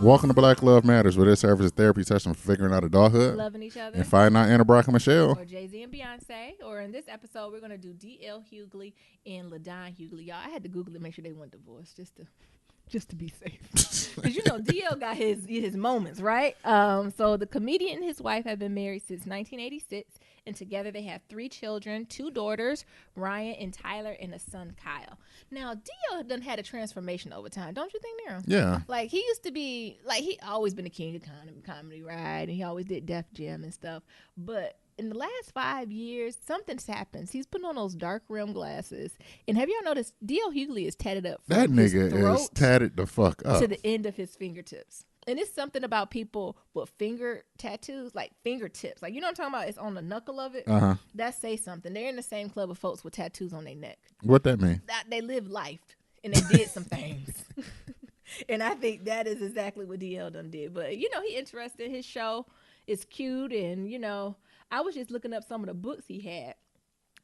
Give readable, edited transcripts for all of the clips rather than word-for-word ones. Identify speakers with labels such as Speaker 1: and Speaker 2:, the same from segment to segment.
Speaker 1: Welcome to Black Love Matters, where this serves as a therapy session for figuring out adulthood,
Speaker 2: loving each other,
Speaker 1: and finding out inner Barack and Michelle.
Speaker 2: Or Jay-Z and Beyonce. Or in this episode, we're going to do D.L. Hughley and LaDon Hughley. Y'all, I had to Google it, make sure they weren't divorced, just to be safe. Because, you know, DL got his moments, right? So the comedian and his wife have been married since 1986, and together they have 3 children, 2 daughters, Ryan and Tyler, and a son, Kyle. Now, DL done had a transformation over time, don't you think, Nero?
Speaker 1: Yeah.
Speaker 2: Like, he used to be, like, he always been a king of comedy, right? And he always did Def Jam and stuff. But in the last 5 years, something's happened. He's putting on those dark rim glasses. And have y'all noticed D.L. Hughley is tatted up from
Speaker 1: That
Speaker 2: his
Speaker 1: nigga
Speaker 2: throat
Speaker 1: is tatted the fuck up
Speaker 2: to the end of his fingertips. And it's something about people with finger tattoos, like fingertips. Like, you know what I'm talking about? It's on the knuckle of it.
Speaker 1: Uh-huh.
Speaker 2: That says something. They're in the same club of folks with tattoos on their neck.
Speaker 1: What that mean?
Speaker 2: That they lived life and they did some things. And I think that is exactly what DL done did. But, you know, he interested. His show is cute. And, you know, I was just looking up some of the books he had.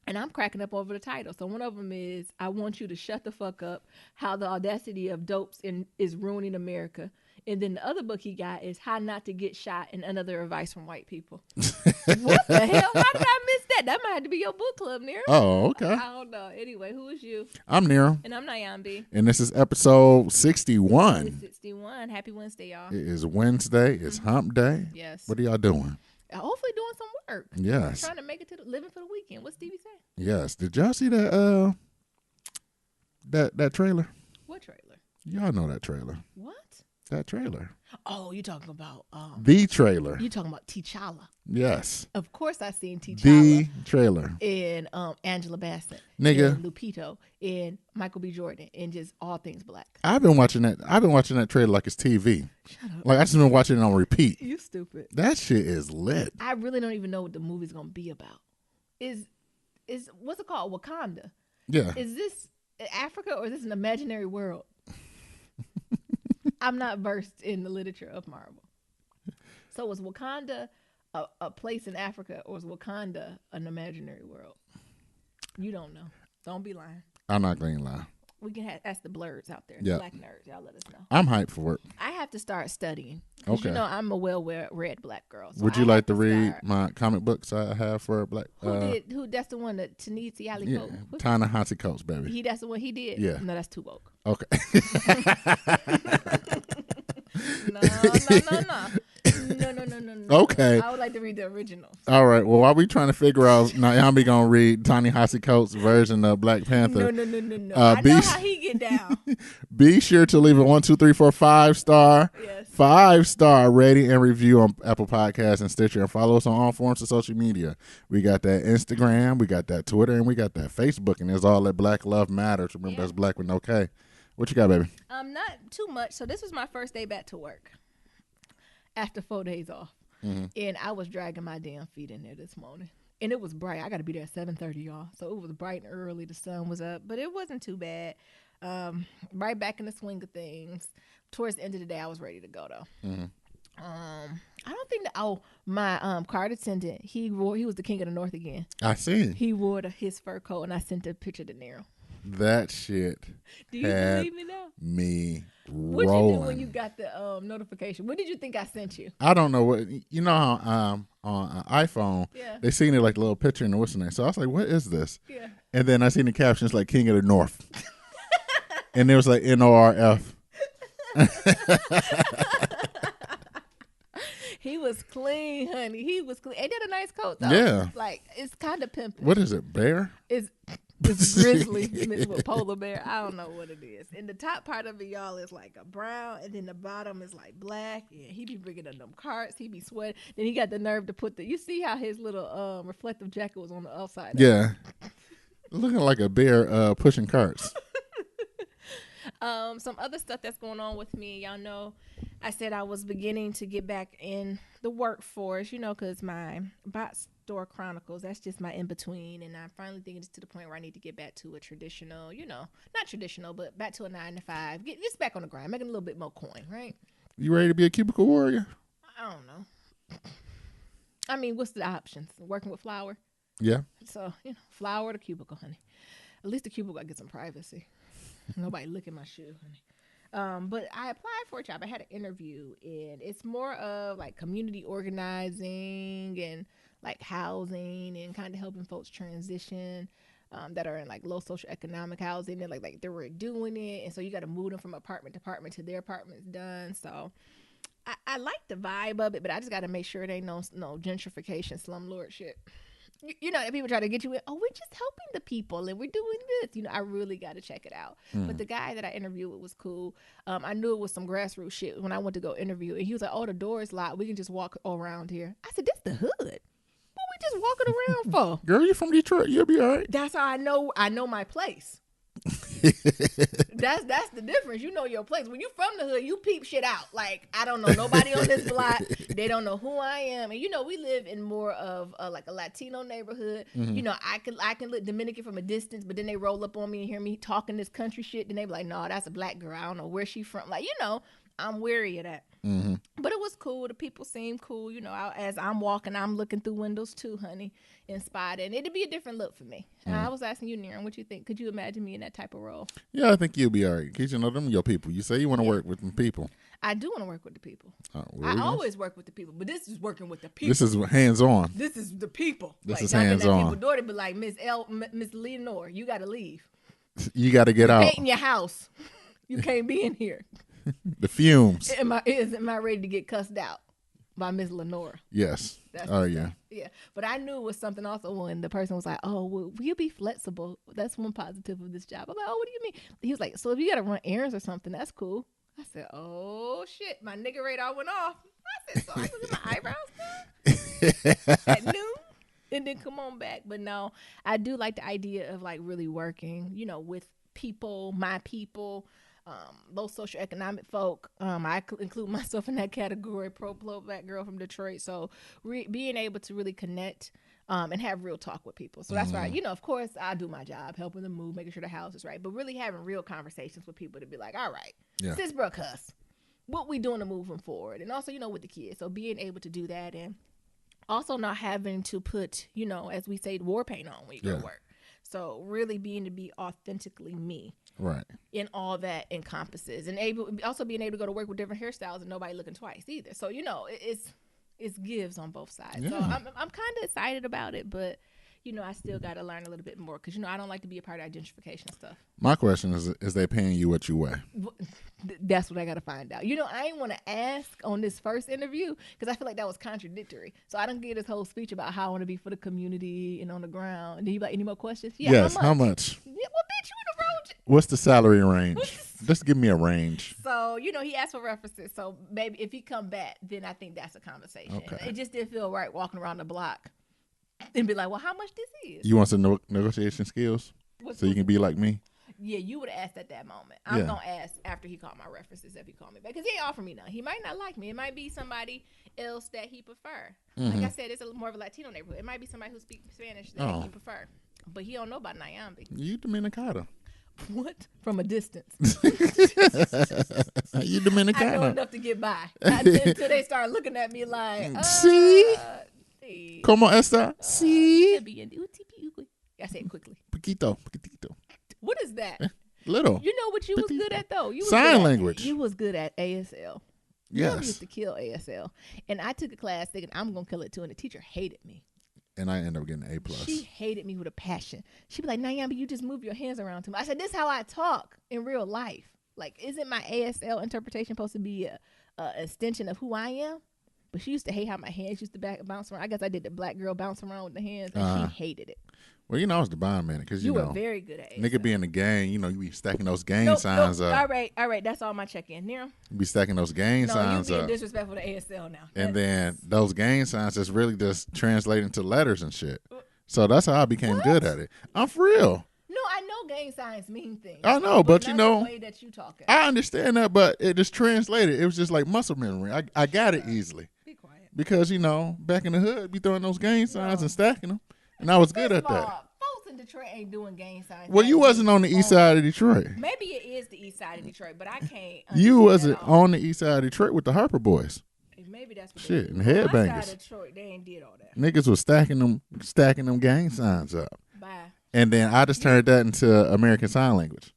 Speaker 2: And I'm cracking up over the title. So one of them is, I Want You to Shut the Fuck Up, How the Audacity of Dopes is Ruining America. And then the other book he got is How Not to Get Shot and Another Advice from White People. What the hell? How did I miss that? That might have to be your book club, Nero.
Speaker 1: Oh, okay.
Speaker 2: I don't know. Anyway, who is you?
Speaker 1: I'm Nero.
Speaker 2: And I'm Nyambi.
Speaker 1: And this is episode 61.
Speaker 2: It's 61. Happy Wednesday, y'all.
Speaker 1: It is Wednesday. It's hump day.
Speaker 2: Yes.
Speaker 1: What are y'all doing?
Speaker 2: Hopefully doing some work.
Speaker 1: Yes.
Speaker 2: Trying to make it to living for the weekend. What's Stevie saying?
Speaker 1: Yes. Did y'all see that that trailer?
Speaker 2: What trailer?
Speaker 1: Y'all know that trailer.
Speaker 2: What?
Speaker 1: That trailer.
Speaker 2: Oh, you talking about
Speaker 1: the trailer.
Speaker 2: You talking about T'Challa?
Speaker 1: Yes.
Speaker 2: Of course, I seen T'Challa.
Speaker 1: The trailer.
Speaker 2: And Angela Bassett,
Speaker 1: Nigga.
Speaker 2: and Lupito, and Michael B. Jordan, and just all things black.
Speaker 1: I've been watching that trailer like it's TV.
Speaker 2: Shut up.
Speaker 1: Like I just been watching it on repeat.
Speaker 2: You stupid.
Speaker 1: That shit is lit.
Speaker 2: I really don't even know what the movie's gonna be about. Is what's it called? Wakanda.
Speaker 1: Yeah.
Speaker 2: Is this Africa or is this an imaginary world? I'm not versed in the literature of Marvel. So was Wakanda a place in Africa, or is Wakanda an imaginary world? You don't know. Don't be lying.
Speaker 1: I'm not going to lie.
Speaker 2: We can ask the blurs out there,
Speaker 1: Yeah.
Speaker 2: the black nerds. Y'all let us know.
Speaker 1: I'm hyped for it.
Speaker 2: I have to start studying. Okay. You know I'm a well-read black girl. So
Speaker 1: would you like to read my comic books I have for black?
Speaker 2: Who? That's the one that Tanisi Ali
Speaker 1: Yeah, Ta-Nehisi Coates, baby.
Speaker 2: That's the one he did?
Speaker 1: Yeah.
Speaker 2: No, that's too woke.
Speaker 1: Okay.
Speaker 2: No.
Speaker 1: Okay.
Speaker 2: I would like to read the original.
Speaker 1: All right. Well, while we trying to figure out, Nyambi gonna read Ta-Nehisi Coates' version of Black Panther.
Speaker 2: No. I know how he get down.
Speaker 1: Be sure to leave a 1, 2, 3, 4, 5-star,
Speaker 2: Yes.
Speaker 1: 5-star rating and review on Apple Podcasts and Stitcher, and follow us on all forms of social media. We got that Instagram, we got that Twitter, and we got that Facebook, and it's all at Black Love Matters. Remember, that's Black with no K. What you got, baby?
Speaker 2: Not too much. So this was my first day back to work after 4 days off. Mm-hmm. And I was dragging my damn feet in there this morning. And it was bright. I got to be there at 7:30, y'all. So it was bright and early. The sun was up. But it wasn't too bad. Right back in the swing of things. Towards the end of the day, I was ready to go, though. Mm-hmm. I don't think that, my card attendant, he was the king of the north again.
Speaker 1: I see.
Speaker 2: He wore his fur coat, and I sent a picture to Nero.
Speaker 1: That shit.
Speaker 2: Do you believe me now?
Speaker 1: Me
Speaker 2: What
Speaker 1: rolling.
Speaker 2: you do when you got the notification? What did you think I sent you?
Speaker 1: I don't know what, you know how on iPhone,
Speaker 2: yeah.
Speaker 1: they seen it like a little picture and what's the name. So I was like, what is this?
Speaker 2: Yeah.
Speaker 1: And then I seen the captions like King of the North. And it was like NORF.
Speaker 2: He was clean, honey. He was clean. Ain't that a nice coat, though?
Speaker 1: Yeah.
Speaker 2: Like, it's kind of pimping.
Speaker 1: What is it, bear?
Speaker 2: It's grizzly mixed with polar bear. I don't know what it is. And the top part of it, y'all, is like a brown, and then the bottom is like black. And he be bringing up them carts. He be sweating. Then he got the nerve to put you see how his little reflective jacket was on the outside?
Speaker 1: Yeah. Looking like a bear pushing carts.
Speaker 2: Some other stuff that's going on with me, y'all know, I said I was beginning to get back in the workforce, you know, because my bot store chronicles, that's just my in-between, and I'm finally thinking it's to the point where I need to get back to a traditional, you know, not traditional, but back to a 9-to-5, get just back on the grind, making a little bit more coin, right?
Speaker 1: You ready to be a cubicle warrior?
Speaker 2: I don't know. I mean, what's the options? Working with flour?
Speaker 1: Yeah.
Speaker 2: So, you know, flour to cubicle, honey. At least the cubicle I get some privacy. Nobody look at my shoe, honey. But I applied for a job. I had an interview, and it's more of like community organizing and like housing and kind of helping folks transition that are in like low social economic housing. And like they were doing it, and so you got to move them from apartment to apartment till their apartment's done. So I like the vibe of it, but I just got to make sure it ain't no gentrification, slumlord shit. You know, that people try to get you in, oh, we're just helping the people and we're doing this. You know, I really got to check it out. But the guy that I interviewed with was cool. I knew it was some grassroots shit when I went to go interview. And he was like, oh, the door is locked. We can just walk around here. I said, this the hood. What we just walking around for?
Speaker 1: Girl, you from Detroit. You'll be all right.
Speaker 2: That's how I know my place. That's the difference. You know your place. When you from the hood, you peep shit out. Like, I don't know nobody on this block. They don't know who I am. And you know, we live in more of like a Latino neighborhood. You know, I can look Dominican from a distance, but then they roll up on me and hear me talking this country shit. Then they be like, no, that's a black girl. I don't know where she from. Like, you know, I'm wary of that. But it was cool. The people seemed cool. You know, as I'm walking, I'm looking through windows too, honey, inspired. And it'd be a different look for me. And I was asking you, Niran, what you think? Could you imagine me in that type of role?
Speaker 1: Yeah, I think you'll be all right. Because you know them your people. You say you want to work with them people.
Speaker 2: I do want to work with the people. I always work with the people, but this is working with the people.
Speaker 1: This is hands on.
Speaker 2: This is the people.
Speaker 1: This is hands on.
Speaker 2: People's daughter be like, Miss Leonore, you got to leave.
Speaker 1: You got to get out.
Speaker 2: Painting your house. You can't be in here.
Speaker 1: The fumes.
Speaker 2: Am I ready to get cussed out by Miss Lenora?
Speaker 1: Yes. Yeah.
Speaker 2: Yeah. But I knew it was something also when the person was like, oh, well, will you be flexible? That's one positive of this job. I'm like, oh, what do you mean? He was like, so if you got to run errands or something, that's cool. I said, oh, shit. My nigga radar went off. I said, so I can get my eyebrows done at noon and then come on back. But no, I do like the idea of like really working, you know, with people, my people, low socioeconomic folk. I include myself in that category, pro black girl from Detroit. So being able to really connect and have real talk with people. So that's why, you know, of course, I do my job, helping them move, making sure the house is right, but really having real conversations with people to be like, all right, sis Brooke Huss, what we doing to move them forward? And also, you know, with the kids. So being able to do that and also not having to put, you know, as we say, war paint on when you go to work. So really being to be authentically me. Right. In all that encompasses. And also being able to go to work with different hairstyles and nobody looking twice either. So, you know, it's gives on both sides. Yeah. So I'm kind of excited about it, but, you know, I still got to learn a little bit more because, you know, I don't like to be a part of gentrification stuff.
Speaker 1: My question is they paying you what you weigh?
Speaker 2: That's what I got to find out. You know, I ain't want to ask on this first interview because I feel like that was contradictory. So I don't get this whole speech about how I want to be for the community and on the ground. And he like, any more questions? Yeah,
Speaker 1: yes, how much?
Speaker 2: Yeah, well, bitch, you in the road.
Speaker 1: What's the salary range? Just give me a range.
Speaker 2: So, you know, he asked for references. So maybe if he come back, then I think that's a conversation. Okay. It just didn't feel right walking around the block and be like, well, how much this is?
Speaker 1: You want some negotiation skills so you can be like me?
Speaker 2: Yeah, you would have asked at that moment. I'm going to ask after he called my references if he called me back. Because he ain't offer me none. He might not like me. It might be somebody else that he prefer. Like I said, it's more of a Latino neighborhood. It might be somebody who speaks Spanish that he prefer. But he don't know about Nyambi.
Speaker 1: You Dominicana.
Speaker 2: What? From a distance.
Speaker 1: You Dominicana.
Speaker 2: I know enough to get by. Until they start looking at me like,
Speaker 1: see? Como esta? See?
Speaker 2: I say it quickly.
Speaker 1: Poquito.
Speaker 2: What is that?
Speaker 1: Little.
Speaker 2: You know what you was good at, though? You was
Speaker 1: sign language.
Speaker 2: You was good at ASL.
Speaker 1: Yes.
Speaker 2: You used to kill ASL. And I took a class thinking I'm going to kill it, too. And the teacher hated me.
Speaker 1: And I ended up getting an A+.
Speaker 2: She hated me with a passion. She'd be like, Nyambi, you just move your hands around too much. I said, this is how I talk in real life. Like, isn't my ASL interpretation supposed to be a extension of who I am? But she used to hate how my hands used to bounce around. I guess I did the black girl bounce around with the hands, and she hated it.
Speaker 1: Well, you know, I was the bond man because you know,
Speaker 2: were very good at it.
Speaker 1: Nigga be in the gang, you know, you be stacking those gang signs up.
Speaker 2: All right, that's all my check-in. Nero?
Speaker 1: You be stacking those gang signs up.
Speaker 2: You being disrespectful to ASL now.
Speaker 1: And then those gang signs just really just translate into letters and shit. So that's how I became good at it. I'm for real.
Speaker 2: No, I know gang signs mean things.
Speaker 1: I know, but you know,
Speaker 2: the way that you talking.
Speaker 1: I understand that, but it just translated. It was just like muscle memory. I got it easily.
Speaker 2: Be quiet.
Speaker 1: Because, you know, back in the hood, be throwing those gang signs and stacking them. And I was good at that.
Speaker 2: Folks in Detroit ain't doing gang signs.
Speaker 1: Well, you wasn't on the east side of Detroit.
Speaker 2: Maybe it is the east side of Detroit, but I can't.
Speaker 1: You wasn't on the east side of Detroit with the Harper boys.
Speaker 2: Maybe that's what
Speaker 1: shit and headbangers.
Speaker 2: My side of Detroit, they ain't did all that.
Speaker 1: Niggas was stacking them gang signs up.
Speaker 2: Bye.
Speaker 1: And then I just turned that into American Sign Language.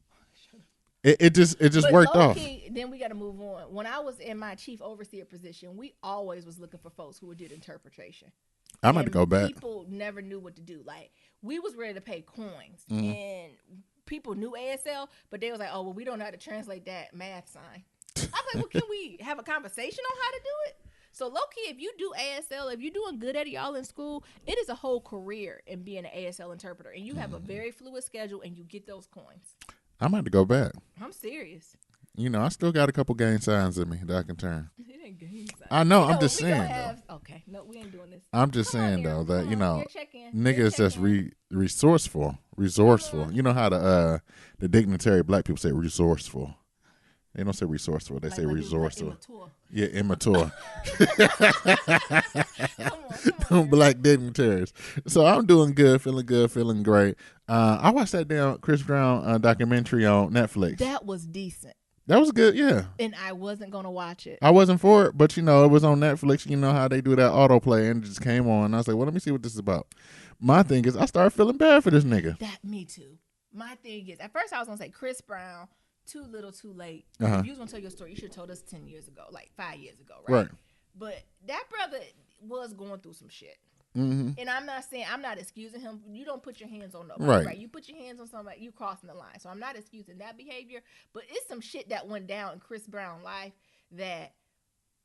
Speaker 1: It just worked off.
Speaker 2: then we got to move on. When I was in my chief overseer position, we always was looking for folks who did interpretation.
Speaker 1: I'm about to go back.
Speaker 2: People never knew what to do. Like, we was ready to pay coins, and people knew ASL, but they was like, oh, well, we don't know how to translate that math sign. I was like, well, can we have a conversation on how to do it? So, low-key, if you do ASL, if you're doing good at it, y'all in school, it is a whole career in being an ASL interpreter. And you have a very fluid schedule, and you get those coins.
Speaker 1: I'm about to go back.
Speaker 2: I'm serious.
Speaker 1: You know, I still got a couple gang signs in me that I can turn.
Speaker 2: It ain't gang signs.
Speaker 1: I know.
Speaker 2: You
Speaker 1: I'm just saying, though.
Speaker 2: Okay. No, we ain't doing this.
Speaker 1: I'm just
Speaker 2: Come on
Speaker 1: saying,
Speaker 2: here.
Speaker 1: though, that,
Speaker 2: Come
Speaker 1: you
Speaker 2: on.
Speaker 1: know,
Speaker 2: Your check-in.
Speaker 1: niggas just resourceful. You know how the dignitary black people say resourceful. They don't say resourceful. They say resourceful. Yeah, immature.
Speaker 2: Come on.
Speaker 1: Black dignitaries. So I'm doing good, feeling great. I watched that damn Chris Brown documentary on Netflix.
Speaker 2: That was decent.
Speaker 1: That was good, yeah.
Speaker 2: And I wasn't going to watch it.
Speaker 1: I wasn't for it, but, you know, it was on Netflix. You know how they do that autoplay, and it just came on. And I was like, well, let me see what this is about. My thing is, I started feeling bad for this nigga.
Speaker 2: Me too. My thing is, at first I was going to say Chris Brown, too little, too late.
Speaker 1: Uh-huh.
Speaker 2: If you was going to tell your story, you should have told us 10 years ago, like 5 years ago, right? But that brother was going through some shit.
Speaker 1: Mm-hmm.
Speaker 2: And I'm not excusing him. You don't put your hands on nobody, right? You put your hands on somebody, you crossing the line. So I'm not excusing that behavior, but it's some shit that went down in Chris Brown's life that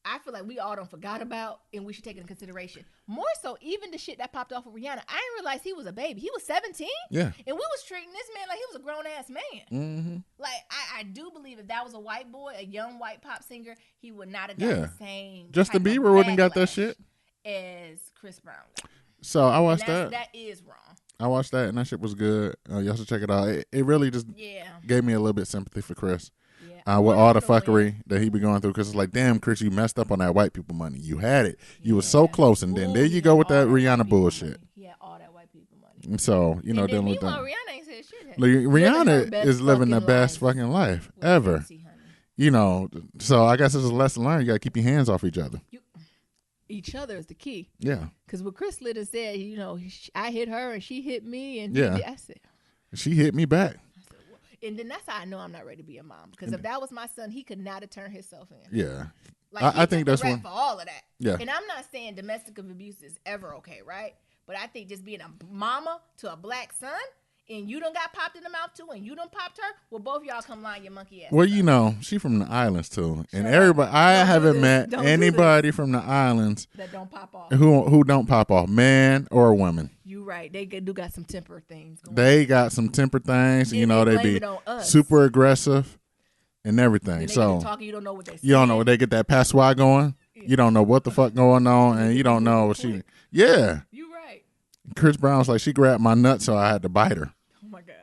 Speaker 2: I feel like we all don't forgot about, and we should take into consideration. More so, even the shit that popped off with Rihanna. I didn't realize he was a baby. He was 17.
Speaker 1: Yeah.
Speaker 2: And we was treating this man like he was a grown-ass man.
Speaker 1: Mm-hmm.
Speaker 2: Like, I do believe if that was a white boy, a young white pop singer, he would not have gotten the same
Speaker 1: Justin Bieber wouldn't got that shit.
Speaker 2: As Chris Brown.
Speaker 1: So I watched that.
Speaker 2: That is wrong.
Speaker 1: I watched that, and that shit was good. Y'all should check it out. It really just gave me a little bit sympathy for Chris. With all the fuckery that he be going through, because it's like, damn, Chris, you messed up on that white people money. You had it. You were so close, and then there you go with that Rihanna bullshit.
Speaker 2: Yeah, all that white people money.
Speaker 1: And so, you know, dealing with that.
Speaker 2: Rihanna ain't said shit.
Speaker 1: Rihanna is living the best fucking life ever. You know, so I guess it's a lesson learned. You got to keep your hands off each other.
Speaker 2: Each other is the key.
Speaker 1: Yeah.
Speaker 2: Because what Chris Litter said, you know, I hit her and she hit me, and I said,
Speaker 1: she hit me back.
Speaker 2: And then that's how I know I'm not ready to be a mom. Because if that was my son, he could not have turned himself in.
Speaker 1: Yeah.
Speaker 2: Like,
Speaker 1: I think that's one
Speaker 2: for all of that.
Speaker 1: Yeah.
Speaker 2: And I'm not saying domestic abuse is ever okay, right? But I think just being a mama to a black son, and you done got popped in the mouth too, and you done popped her, well, both y'all come line your monkey ass.
Speaker 1: Well, you know, she from the islands too, and everybody. I haven't met anybody from the islands
Speaker 2: that don't pop off.
Speaker 1: Who don't pop off, man or woman.
Speaker 2: You right. They do got some temper things going on.
Speaker 1: They got some temper things. And you know, they be super aggressive and everything. So
Speaker 2: talking, you don't know what they.
Speaker 1: You don't know. They get that patois going. Yeah. You don't know what the fuck going on, and you don't know what she. Yeah.
Speaker 2: You right.
Speaker 1: Chris Brown's like, she grabbed my nut, so I had to bite her.
Speaker 2: Oh my God.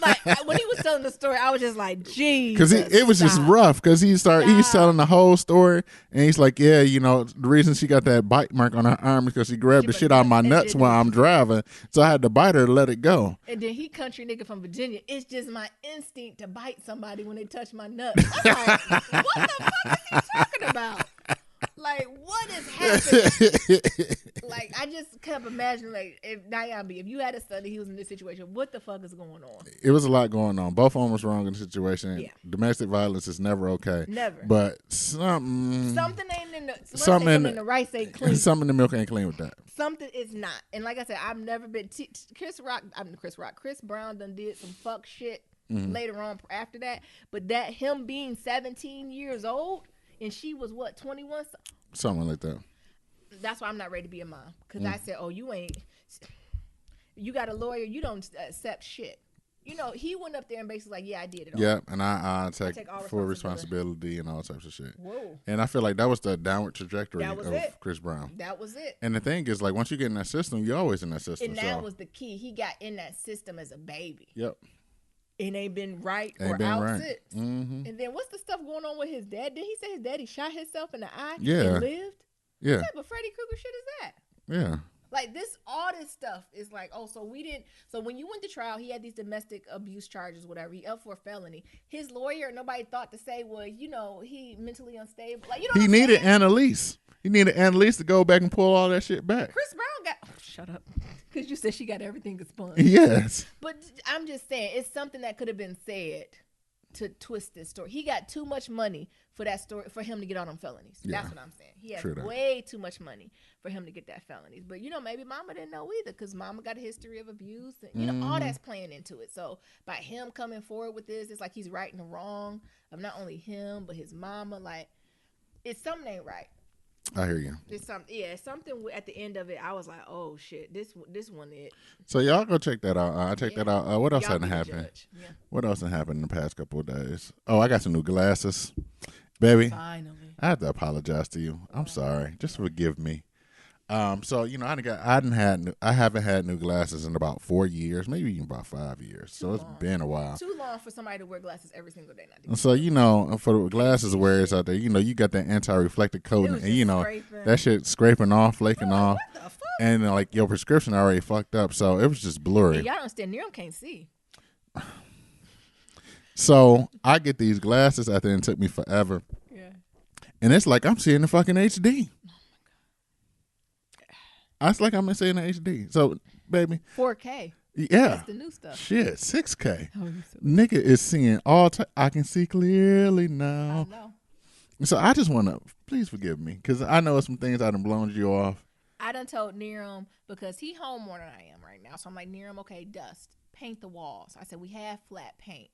Speaker 2: Like, when he was telling the story, I was just like, geez.
Speaker 1: Because it was just rough. Because he's telling the whole story, and he's like, yeah, you know, the reason she got that bite mark on her arm is because she grabbed the shit out of my nuts while I'm driving, so I had to bite her to let it go.
Speaker 2: And then he country nigga from Virginia. It's just my instinct to bite somebody when they touch my nuts. I'm like, what the fuck is he talking about? Like, what is happening? Like, I just kept imagining, like, if Nyambi, if you had a son and he was in this situation, what the fuck is going on?
Speaker 1: It was a lot going on. Both of them was wrong in the situation. Yeah. Domestic violence is never okay.
Speaker 2: Never.
Speaker 1: But
Speaker 2: something ain't in the rice ain't clean.
Speaker 1: Something in the milk ain't clean with that.
Speaker 2: Something is not. And like I said, I've never been Chris Brown done did some fuck shit later on after that. But that him being 17 years old. And she was, what, 21?
Speaker 1: Something like that.
Speaker 2: That's why I'm not ready to be a mom. Because I said, oh, you got a lawyer, you don't accept shit. You know, he went up there and basically like, yeah, I did it all.
Speaker 1: Yeah, and I take full responsibility and all types of shit.
Speaker 2: Whoa.
Speaker 1: And I feel like that was the downward trajectory of Chris Brown.
Speaker 2: That was it.
Speaker 1: And the thing is, like, once you get in that system, you're always in that system.
Speaker 2: And that was the key. He got in that system as a baby.
Speaker 1: Yep.
Speaker 2: And ain't been right or out sit. Mm-hmm. And then what's the stuff going on with his dad? Did he say his daddy shot himself in the eye and lived?
Speaker 1: Yeah.
Speaker 2: What type of Freddy Krueger shit is that?
Speaker 1: Yeah.
Speaker 2: Like, all this stuff is like, oh, so when you went to trial, he had these domestic abuse charges, whatever. He up for a felony. His lawyer, nobody thought to say, well, you know, he mentally unstable. Like, you know,
Speaker 1: he needed Annalise. He needed Annalise to go back and pull all that shit back.
Speaker 2: Chris Brown got, shut up. Because you said she got everything expunged.
Speaker 1: Yes.
Speaker 2: But I'm just saying, it's something that could have been said to twist this story. He got too much money for that story for him to get on them felonies.
Speaker 1: Yeah.
Speaker 2: That's what I'm saying. He has
Speaker 1: True that.
Speaker 2: way too much money for him to get that felonies. But maybe mama didn't know either, because mama got a history of abuse, and all that's playing into it. So by him coming forward with this, it's like he's righting the wrong of not only him but his mama. Like, it's something ain't right.
Speaker 1: I hear you.
Speaker 2: It's something at the end of it. I was like, oh shit, this one it.
Speaker 1: So y'all go check that out. I check that out. What else
Speaker 2: Y'all
Speaker 1: hadn't
Speaker 2: be the
Speaker 1: happened?
Speaker 2: judge. Yeah.
Speaker 1: What else had happened in the past couple of days? Oh, I got some new glasses, baby.
Speaker 2: Finally.
Speaker 1: I have to apologize to you. I'm sorry. Just forgive me. So I haven't had new glasses in about 4 years, maybe even about 5 years. So it's been a while.
Speaker 2: Too long for somebody to wear glasses every single day. Not
Speaker 1: So for the glasses wearers out there, you got that anti-reflective coating, and
Speaker 2: scraping.
Speaker 1: that shit scraping off, flaking off,
Speaker 2: What the fuck?
Speaker 1: and like your prescription already fucked up. So it was just blurry.
Speaker 2: And y'all don't understand. Niram can't see.
Speaker 1: So I get these glasses after it took me forever,
Speaker 2: Yeah.
Speaker 1: and it's like I'm seeing the fucking HD. It's like I'm seeing the HD. So, baby,
Speaker 2: 4K.
Speaker 1: yeah,
Speaker 2: That's the new stuff.
Speaker 1: shit, 6K.
Speaker 2: Oh, you so
Speaker 1: Nigga is seeing I can see clearly now.
Speaker 2: I know.
Speaker 1: So I just want to, please forgive me, because I know some things I done blown you off.
Speaker 2: I done told Niram, because he home more than I am right now. So I'm like, Niram, okay, dust, paint the walls. I said, we have flat paint.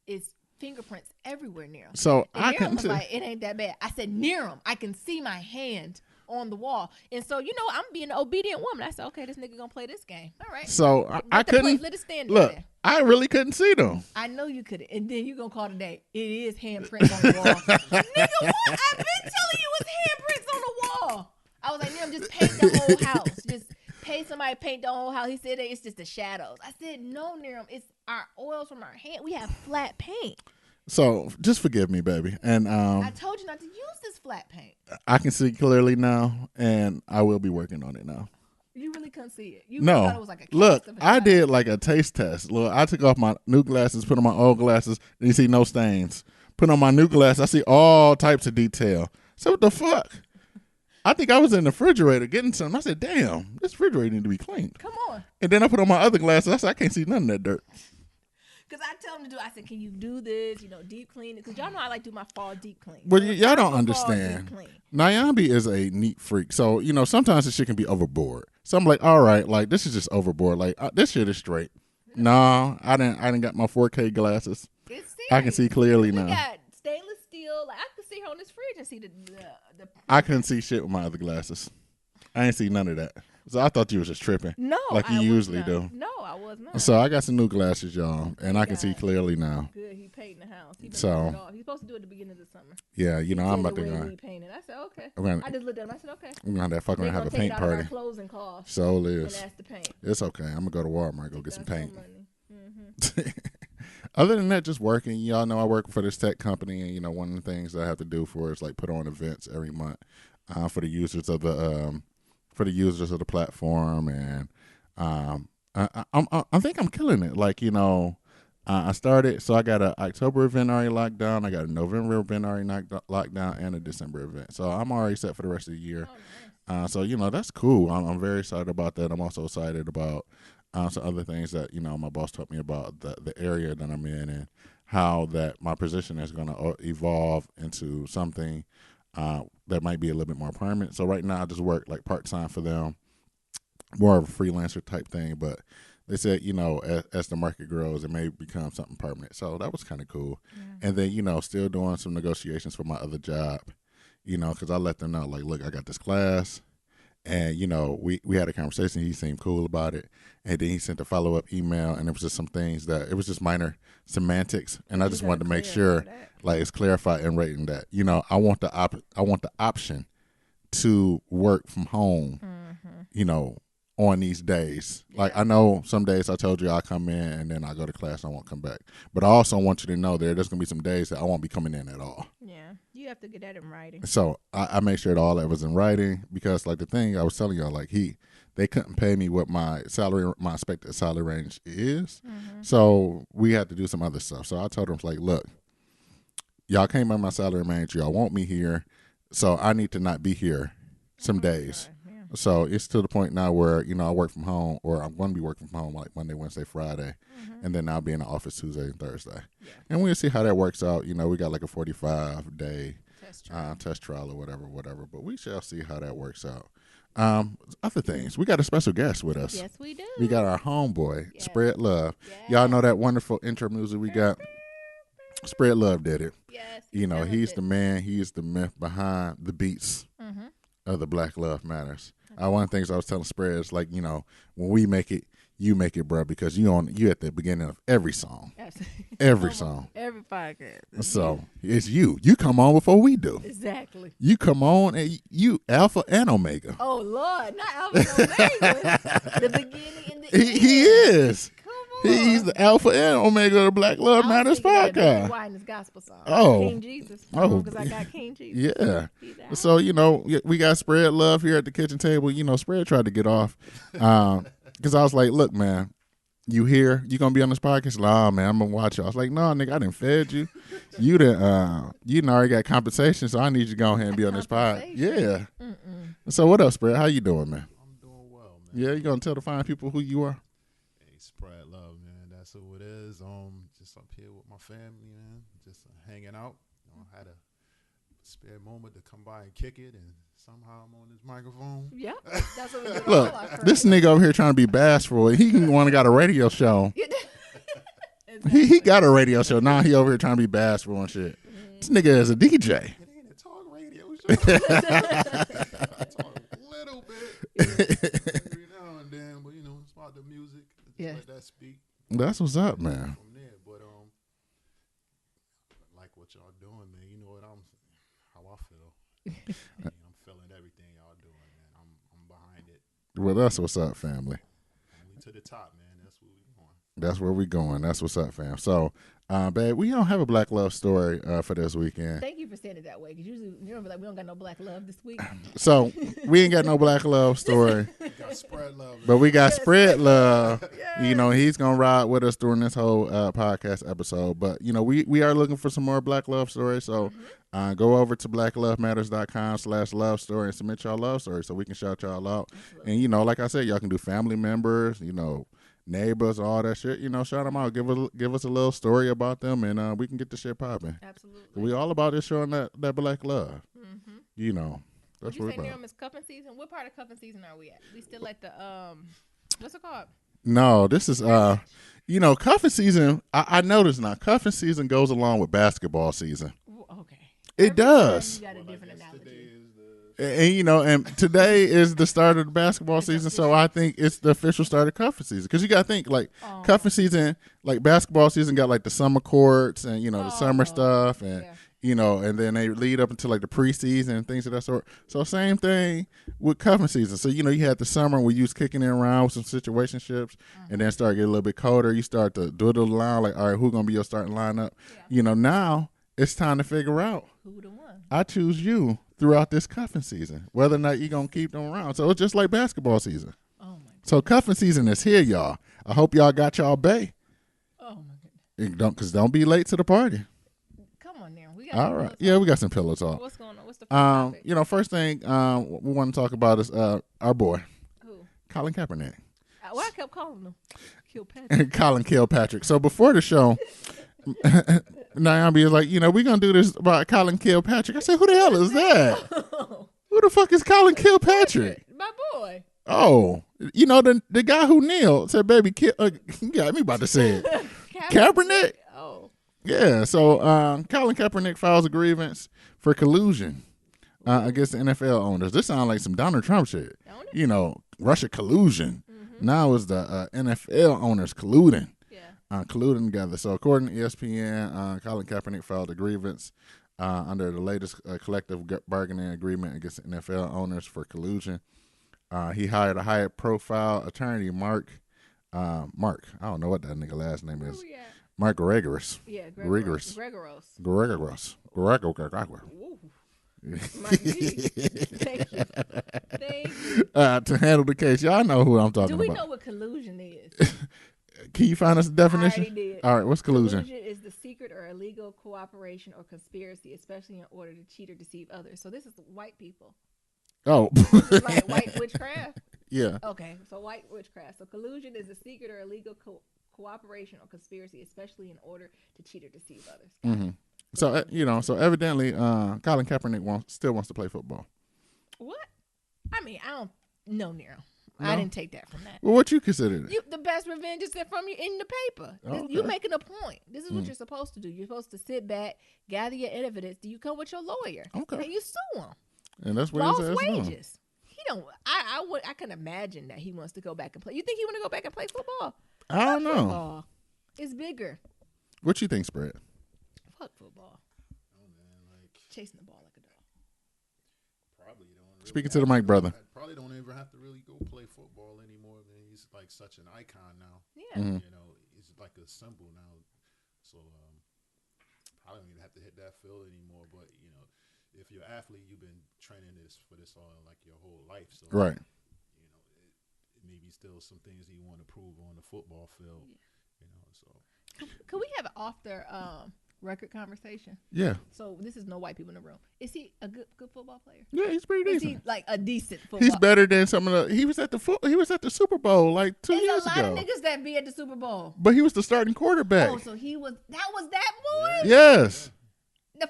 Speaker 2: It's fingerprints everywhere, Niram.
Speaker 1: So
Speaker 2: And
Speaker 1: I
Speaker 2: Niram
Speaker 1: couldn't
Speaker 2: was like, it ain't that bad. I said, Niram, I can see my hand on the wall. And so, I'm being an obedient woman. I said, okay, this nigga gonna play this game. All right.
Speaker 1: So I couldn't.
Speaker 2: Let it stand
Speaker 1: Look,
Speaker 2: there.
Speaker 1: I really couldn't see them.
Speaker 2: I know you couldn't. And then you gonna call today. It is handprints on the wall. Nigga, what? I've been telling you it's handprints on the wall. I was like, Niram, just paint the whole house. Just pay somebody to paint the whole house. He said it's just the shadows. I said, no, Niram, it's our oils from our hand. We have flat paint.
Speaker 1: So just forgive me, baby. And
Speaker 2: I told you not to use this flat paint.
Speaker 1: I can see clearly now, and I will be working on it now.
Speaker 2: You really couldn't see it. You
Speaker 1: No,
Speaker 2: thought it was like a
Speaker 1: look,
Speaker 2: cast of a
Speaker 1: I
Speaker 2: shadow.
Speaker 1: did like a taste test. Look, I took off my new glasses, put on my old glasses, and you see no stains. Put on my new glasses, I see all types of detail. So what the fuck? I think I was in the refrigerator getting something. I said, damn, this refrigerator need to be cleaned.
Speaker 2: Come on.
Speaker 1: And then I put on my other glasses. I said, I can't see none of that dirt.
Speaker 2: Because I tell him to do, I said, can you do this, deep clean? Because y'all know I like to do my fall deep clean.
Speaker 1: Well,
Speaker 2: So
Speaker 1: y'all don't
Speaker 2: fall
Speaker 1: understand.
Speaker 2: deep clean.
Speaker 1: Nyambi is a neat freak. So, sometimes this shit can be overboard. So I'm like, all right, like, this is just overboard. Like, this shit is straight. No, I didn't got my 4K glasses.
Speaker 2: It's serious.
Speaker 1: I can see clearly
Speaker 2: We
Speaker 1: now.
Speaker 2: got stainless steel. Like, I could see her on this fridge and see the
Speaker 1: I couldn't see shit with my other glasses. I ain't see none of that. So I thought you was just tripping.
Speaker 2: No,
Speaker 1: like you
Speaker 2: I was
Speaker 1: usually
Speaker 2: not.
Speaker 1: do.
Speaker 2: No, I was not.
Speaker 1: So I got some new glasses, y'all, and I can see clearly now.
Speaker 2: Good, he painted the house. He been
Speaker 1: So-
Speaker 2: doing it all. He's supposed to do it at the beginning of the summer.
Speaker 1: Yeah, I'm about to
Speaker 2: He
Speaker 1: go.
Speaker 2: painted. I said, okay.
Speaker 1: I'm gonna,
Speaker 2: I just looked at him. I said, okay.
Speaker 1: I'm gonna have
Speaker 2: They're
Speaker 1: have a
Speaker 2: take
Speaker 1: paint
Speaker 2: it out of
Speaker 1: party.
Speaker 2: our closing costs
Speaker 1: So
Speaker 2: and
Speaker 1: is.
Speaker 2: ask to paint.
Speaker 1: It's okay. I'm gonna go to Walmart, go get some
Speaker 2: That's
Speaker 1: paint.
Speaker 2: money. Mm-hmm.
Speaker 1: Other than that, just working. Y'all know I work for this tech company, and one of the things that I have to do for is like put on events every month for the users of the platform, and I think I'm killing it. Like I started, so I got an October event already locked down. I got a November event already locked down, and a December event. So I'm already set for the rest of the year.
Speaker 2: Oh, nice.
Speaker 1: So that's cool. I'm very excited about that. I'm also excited about some other things that my boss taught me about the area that I'm in, and how that my position is going to evolve into something that might be a little bit more permanent. So right now I just work like part-time for them, more of a freelancer type thing, but they said, as the market grows, it may become something permanent. So that was kind of cool. Yeah. And then, still doing some negotiations for my other job, because I let them know, like, look, I got this class. And, we had a conversation. He seemed cool about it. And then he sent a follow-up email, and it was just some things it was just minor semantics. And I just wanted to make sure, like, it's clarified in writing that, I want the option to work from home, on these days. Like, I know some days I told you I'll come in and then I go to class and I won't come back. But I also want you to know there's going to be some days that I won't be coming in at all.
Speaker 2: Yeah, you have to get that in writing.
Speaker 1: So I made sure that all that was in writing, because like the thing I was telling y'all, like they couldn't pay me what my expected salary range is. Mm-hmm. So we had to do some other stuff. So I told them, like, look, y'all came by my salary range. Y'all want me here. So I need to not be here some days.
Speaker 2: Yeah.
Speaker 1: So it's to the point now where, you know, I work from home, or I'm going to be working from home like Monday, Wednesday, Friday, and then I'll be in the office Tuesday and Thursday. Yeah. And we'll see how that works out. You know, we got like a 45-day test trial or whatever. But we shall see how that works out. Other things. We got a special guest with us.
Speaker 2: Yes, we do.
Speaker 1: We got our homeboy, Spread Love. Y'all know that wonderful intro music we got? Spread Love did it.
Speaker 2: Yes.
Speaker 1: You know, he's the man. He is the myth behind the beats of the Black Love Matters. One of the things I was telling Spread is like, you know, when we make it, you make it, bro, because you at the beginning of every song. Absolutely. Every song.
Speaker 2: Every podcast.
Speaker 1: So it's you. You come on before we do.
Speaker 2: Exactly.
Speaker 1: You come on and you Alpha and Omega.
Speaker 2: Oh, Lord. Not Alpha and Omega. The beginning and the end.
Speaker 1: He is. He's the Alpha and Omega of the Black Love Matters podcast.
Speaker 2: Why this gospel song?
Speaker 1: Oh,
Speaker 2: King Jesus. Because I got King Jesus.
Speaker 1: Yeah. So, you know, we got Spread Love here at the kitchen table. You know, Spread tried to get off because I was like, look, man, you here? You gonna be on this podcast? Like, oh man, I'm gonna watch you. I was like, no, nigga, I didn't fed you. You already got compensation, so I need you to go ahead and be on this pod. Yeah. So what else, Spread? How you doing, man?
Speaker 3: I'm doing well, man.
Speaker 1: Yeah, you gonna tell the fine people who you are?
Speaker 3: Spread Love, man. That's who it is. Just up here with my family, man. Just hanging out. Had a spare moment to come by and kick it, and somehow I'm on this microphone.
Speaker 2: Yeah, that's what we do.
Speaker 1: Look, this nigga over here trying to be bashful. He got a radio show. He got a radio show. Now he over here trying to be bashful and shit. This nigga is a DJ.
Speaker 3: It ain't a talk radio show. I talk a little bit every now and then, but you know, it's about the music. Yeah, let that speak.
Speaker 1: That's what's up, man.
Speaker 3: From there, but like what y'all doing, man. You know how I feel. I'm feeling everything y'all doing, man. I'm behind it.
Speaker 1: Well, that's what's up, family.
Speaker 3: To the top, man. That's where we going.
Speaker 1: That's where we going. That's what's up, fam. So, babe, we don't have a Black Love story for this weekend.
Speaker 2: Thank you for saying it that way, because usually you know, like we don't got no Black Love this week.
Speaker 1: So we ain't got no Black Love story.
Speaker 3: We got Spread Love,
Speaker 1: but we got Spread Love. Yeah. You know, he's gonna ride with us during this whole podcast episode. But you know, we are looking for some more Black Love stories. So go over to blacklovematters.com/love story and submit y'all love stories so we can shout y'all out. Absolutely. And you know, like I said, y'all can do family members. You know, neighbors, all that shit, you know, shout them out. Give us a little story about them, and we can get the shit popping. Absolutely. We all about this showing that Black Love. You know, that's what we're about. You say
Speaker 2: it's cuffing season? What part of cuffing season are we at? We still at the what's it called?
Speaker 1: No, this is you know, cuffing season. I noticed now. Cuffing season goes along with basketball season.
Speaker 2: Okay.
Speaker 1: It does.
Speaker 2: You got a different analogy.
Speaker 1: And you know, and today is the start of the basketball season, so I think it's the official start of cuffing season. Because you got to think, like, cuffing season, like basketball season got like the summer courts and, you know, the summer stuff, and you know, and then they lead up until like the preseason and things of that sort. So same thing with cuffing season. So, you know, you had the summer where you was kicking it around with some situationships, and then start getting a little bit colder. You start to dwindle the line, like, all right, who's gonna be your starting lineup? You know, now it's time to figure out who the one. I choose you throughout this cuffing season, whether or not you're going to keep them around. So it's just like basketball season. Oh, my goodness. So cuffing season is here, y'all. I hope y'all got y'all bay. Oh, my goodness. Because don't be late to the party.
Speaker 2: Come on now.
Speaker 1: All right. Yeah, we got some pillow talk.
Speaker 2: What's going on? What's the first topic?
Speaker 1: You know, first thing we want to talk about is our boy.
Speaker 2: Who?
Speaker 1: Colin Kaepernick.
Speaker 2: Why I kept calling him Kilpatrick.
Speaker 1: Colin Kilpatrick. So before the show, Naomi is like, you know, we're going to do this about Colin Kilpatrick. I said, who the hell is that? Who the fuck is Colin Kilpatrick?
Speaker 2: My boy.
Speaker 1: Oh, you know, the guy who kneeled said, baby, you got me about to say it. Kaepernick?
Speaker 2: Oh.
Speaker 1: Yeah, so Colin Kaepernick files a grievance for collusion against the NFL owners. This sounds like some Donald Trump shit. You know, Russia collusion. Now it's the NFL owners colluding. Colluding together. So according to ESPN, Colin Kaepernick filed a grievance under the latest collective bargaining agreement against the NFL owners for collusion. He hired a high-profile attorney, Mark. I don't know what that nigga last name is. Mark Gregoris.
Speaker 2: Yeah, Gregoros. Thank you.
Speaker 1: To handle the case. Y'all know who I'm talking about.
Speaker 2: Do we know what collusion is?
Speaker 1: Can you find us a definition?
Speaker 2: I already did.
Speaker 1: All right, what's collusion?
Speaker 2: Collusion is the secret or illegal cooperation or conspiracy, especially in order to cheat or deceive others. So this is white people.
Speaker 1: Oh.
Speaker 2: This is like white witchcraft.
Speaker 1: Yeah.
Speaker 2: Okay, so white witchcraft. So collusion is a secret or illegal cooperation or conspiracy, especially in order to cheat or deceive others.
Speaker 1: Mm-hmm. So so evidently, Colin Kaepernick still wants to play football.
Speaker 2: What? I mean, I don't know, Nero.
Speaker 1: No?
Speaker 2: I didn't take that from that.
Speaker 1: Well, what you consider it?
Speaker 2: The best revenge is from you in the paper.
Speaker 1: Okay.
Speaker 2: You making a point. This is what you're supposed to do. You're supposed to sit back, gather your evidence. Do you come with your lawyer?
Speaker 1: Okay.
Speaker 2: And you sue him.
Speaker 1: And that's what
Speaker 2: Lost
Speaker 1: his ass doing.
Speaker 2: wages. He don't. I can imagine that he wants to go back and play. You think he want to go back and play football?
Speaker 1: I don't know.
Speaker 2: Football. It's bigger.
Speaker 1: What you think, Spread?
Speaker 2: Fuck football.
Speaker 3: Oh man, like
Speaker 2: Chasing the ball like a dog.
Speaker 3: probably don't. Really
Speaker 1: Speaking to the mic, brother.
Speaker 3: Probably don't ever have to really go play football anymore. Man, he's like such an icon now.
Speaker 2: Yeah.
Speaker 1: Mm-hmm.
Speaker 3: You know, he's like a symbol now. So probably don't even have to hit that field anymore. But you know, if you're an athlete, you've been training for this all like your whole life. So
Speaker 1: Right.
Speaker 3: you know, it maybe still some things you want to prove on the football field.
Speaker 2: Yeah.
Speaker 3: You know, so
Speaker 2: Could we have an off the record conversation?
Speaker 1: Yeah.
Speaker 2: So this is no white people in the room. Is he a good football player?
Speaker 1: Yeah, he's pretty
Speaker 2: Is he
Speaker 1: decent.
Speaker 2: like a decent football?
Speaker 1: He's better than some of the. He was at the Super Bowl like 2
Speaker 2: There's
Speaker 1: years
Speaker 2: a lot
Speaker 1: ago.
Speaker 2: of niggas that be at the Super Bowl.
Speaker 1: But he was the starting quarterback.
Speaker 2: Oh, so that was that boy?
Speaker 1: Yes.
Speaker 2: The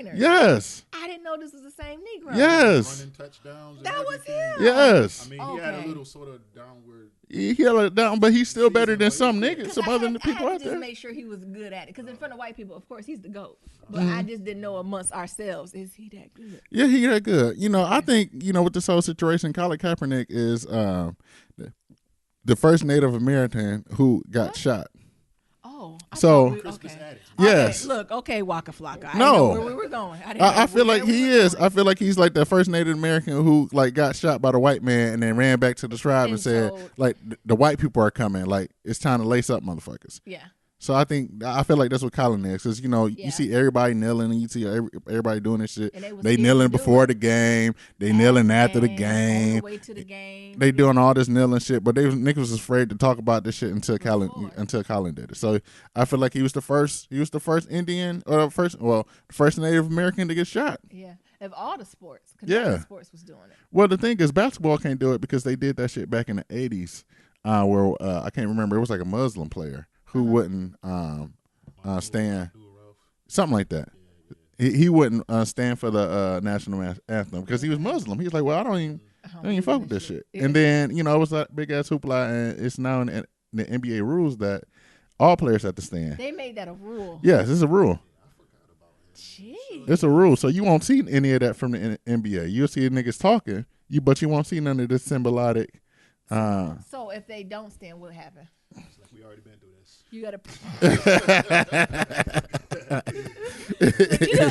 Speaker 2: 49ers.
Speaker 1: Yes.
Speaker 2: I didn't know this was the same Negro.
Speaker 1: Yes.
Speaker 3: running touchdowns. And
Speaker 2: That was
Speaker 3: everything.
Speaker 2: him.
Speaker 1: Yes.
Speaker 3: I mean, he had a
Speaker 2: Okay.
Speaker 3: little sort of downward.
Speaker 1: He held it down, but he's still better than some
Speaker 3: Season,
Speaker 1: niggas,
Speaker 2: 'Cause
Speaker 1: some
Speaker 2: I
Speaker 1: other
Speaker 2: had
Speaker 1: people
Speaker 2: to
Speaker 1: out
Speaker 2: just
Speaker 1: there.
Speaker 2: make sure he was good at it. Because in front of white people, of course, he's the GOAT. But
Speaker 1: Mm-hmm.
Speaker 2: I just didn't know amongst ourselves, is he that good?
Speaker 1: Yeah, he that good. You know, I think, with this whole situation, Colin Kaepernick is the first Native American who got shot.
Speaker 2: Oh.
Speaker 1: So-
Speaker 3: Christmas
Speaker 2: okay.
Speaker 3: addicts.
Speaker 1: Yes.
Speaker 2: Okay, look, okay, Waka Flocka. I didn't
Speaker 1: No.
Speaker 2: know where we were going.
Speaker 1: I feel like he is. I feel like he's like the first Native American who like got shot by the white man and then ran back to the tribe and
Speaker 2: And
Speaker 1: said,
Speaker 2: told-
Speaker 1: like, the white people are coming. Like, it's time to lace up, motherfuckers.
Speaker 2: Yeah.
Speaker 1: So I feel like that's what Colin is, because
Speaker 2: Yeah.
Speaker 1: you see everybody kneeling and you see everybody doing this shit.
Speaker 2: And they was
Speaker 1: They
Speaker 2: scared
Speaker 1: kneeling
Speaker 2: to do
Speaker 1: before
Speaker 2: it.
Speaker 1: the game. They kneeling after the
Speaker 2: All
Speaker 1: game.
Speaker 2: the way to the game.
Speaker 1: They doing all this kneeling shit, but niggas was afraid to talk about this shit until
Speaker 2: Before.
Speaker 1: Colin did it. So I feel like he was the first Indian or the first Native American to get shot.
Speaker 2: Yeah. Of all the sports. 'Cause
Speaker 1: Yeah.
Speaker 2: none of the sports was doing it.
Speaker 1: Well, the thing is, basketball can't do it because they did that shit back in the 80s, where I can't remember. It was like a Muslim player who wouldn't stand, something like that. He wouldn't stand for the national anthem because he was Muslim. He was like, well, I don't even fuck with this shit.
Speaker 2: Yeah.
Speaker 1: And then it was that big ass hoopla, and it's now in the NBA rules that all players have to stand.
Speaker 2: They made that a rule.
Speaker 1: Yes, it's a rule.
Speaker 2: Jeez.
Speaker 1: It's a rule, so you won't see any of that from the NBA. You'll see niggas talking, but you won't see none of this symbolic.
Speaker 2: So if they don't stand, what happen?
Speaker 3: It's like we already been through this.
Speaker 2: You gotta.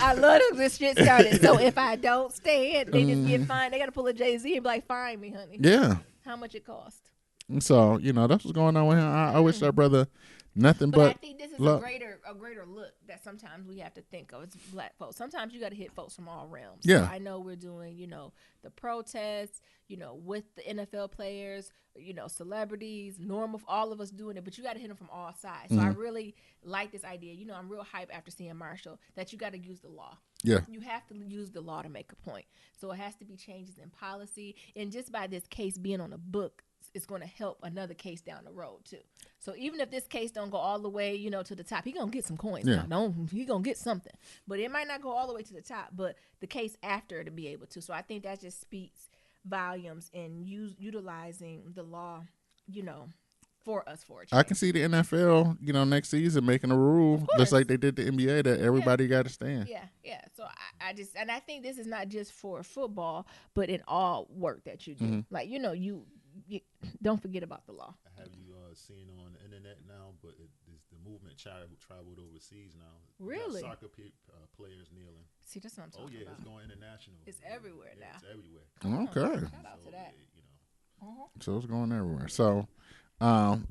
Speaker 2: I love this shit started. So if I don't stand, they just get fined. They gotta pull a Jay-Z and be like, "Fine me, honey."
Speaker 1: Yeah.
Speaker 2: How much it cost?
Speaker 1: And so that's what's going on with him. I wish that brother nothing
Speaker 2: But I
Speaker 1: but
Speaker 2: think this is
Speaker 1: luck.
Speaker 2: a greater look that sometimes we have to think of as black folks. Sometimes you got to hit folks from all realms.
Speaker 1: Yeah.
Speaker 2: So I know we're doing, the protests, with the NFL players, celebrities, normal, all of us doing it, but you got to hit them from all sides. So I really like this idea. I'm real hype after seeing Marshall that you got to use the law.
Speaker 1: Yeah.
Speaker 2: You have to use the law to make a point. So it has to be changes in policy. And just by this case being on a book, it's going to help another case down the road too. So even if this case don't go all the way, to the top, he gonna get some coins.
Speaker 1: Yeah.
Speaker 2: He gonna get something, but it might not go all the way to the top. But the case after to be able to. So I think that just speaks volumes in utilizing the law, for us for a change.
Speaker 1: I can see the NFL, next season making a rule just like they did the NBA that everybody got to stand.
Speaker 2: Yeah. So I think this is not just for football, but in all work that you do.
Speaker 1: Mm-hmm.
Speaker 2: Like you don't forget about the law.
Speaker 3: Have you seen on the internet now? But the movement traveled overseas now. You got
Speaker 2: Really?
Speaker 3: soccer players kneeling.
Speaker 2: See, that's what I'm
Speaker 3: Oh
Speaker 2: talking
Speaker 3: yeah,
Speaker 2: about.
Speaker 3: it's going international.
Speaker 2: It's everywhere
Speaker 3: Yeah,
Speaker 2: now.
Speaker 3: it's everywhere.
Speaker 1: Okay.
Speaker 2: Shout out to that.
Speaker 1: So it's going everywhere. So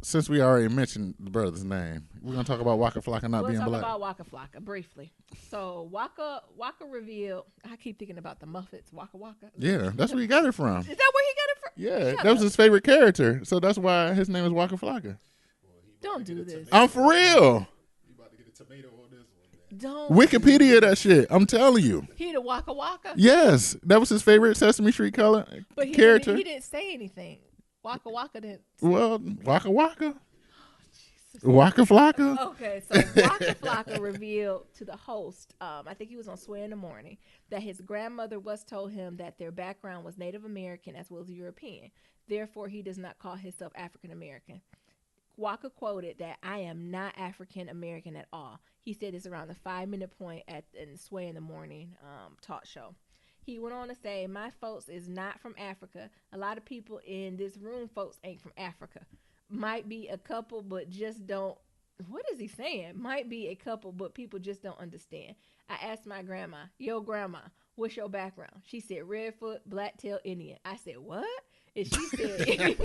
Speaker 1: since we already mentioned the brother's name, we're going to talk about Waka Flocka not
Speaker 2: We'll
Speaker 1: being
Speaker 2: talk
Speaker 1: black.
Speaker 2: about Waka Flocka briefly. So Waka revealed. I keep thinking about the Muppets. Waka Waka.
Speaker 1: Yeah, that's where he got it from.
Speaker 2: Is that where he got it from?
Speaker 1: Yeah,
Speaker 2: Shut
Speaker 1: that was
Speaker 2: up.
Speaker 1: his favorite character. So that's why his name is Waka Flocka.
Speaker 2: Don't do this.
Speaker 1: I'm for real.
Speaker 3: You about to get a tomato on this one,
Speaker 2: Don't.
Speaker 1: Wikipedia that shit. I'm telling you.
Speaker 2: He the Waka Waka?
Speaker 1: Yes, that was his favorite Sesame Street color
Speaker 2: But he
Speaker 1: character.
Speaker 2: He didn't say anything. Waka Waka didn't.
Speaker 1: Well, Waka Waka. Waka Flocka.
Speaker 2: Okay, so Waka Flocka revealed to the host, I think he was on Swear in the Morning, that his grandmother once told him that their background was Native American as well as European. Therefore, he does not call himself African American. Waka quoted that I am not African American at all. He said this around the 5-minute point in Sway in the Morning talk show. He went on to say, my folks is not from Africa. A lot of people in this room, folks, ain't from Africa. Might be a couple, but just don't. What is he saying? Might be a couple, but people just don't understand. I asked my grandma, yo, grandma, what's your background? She said, Redfoot, Blacktail Indian. I said, what? And she said,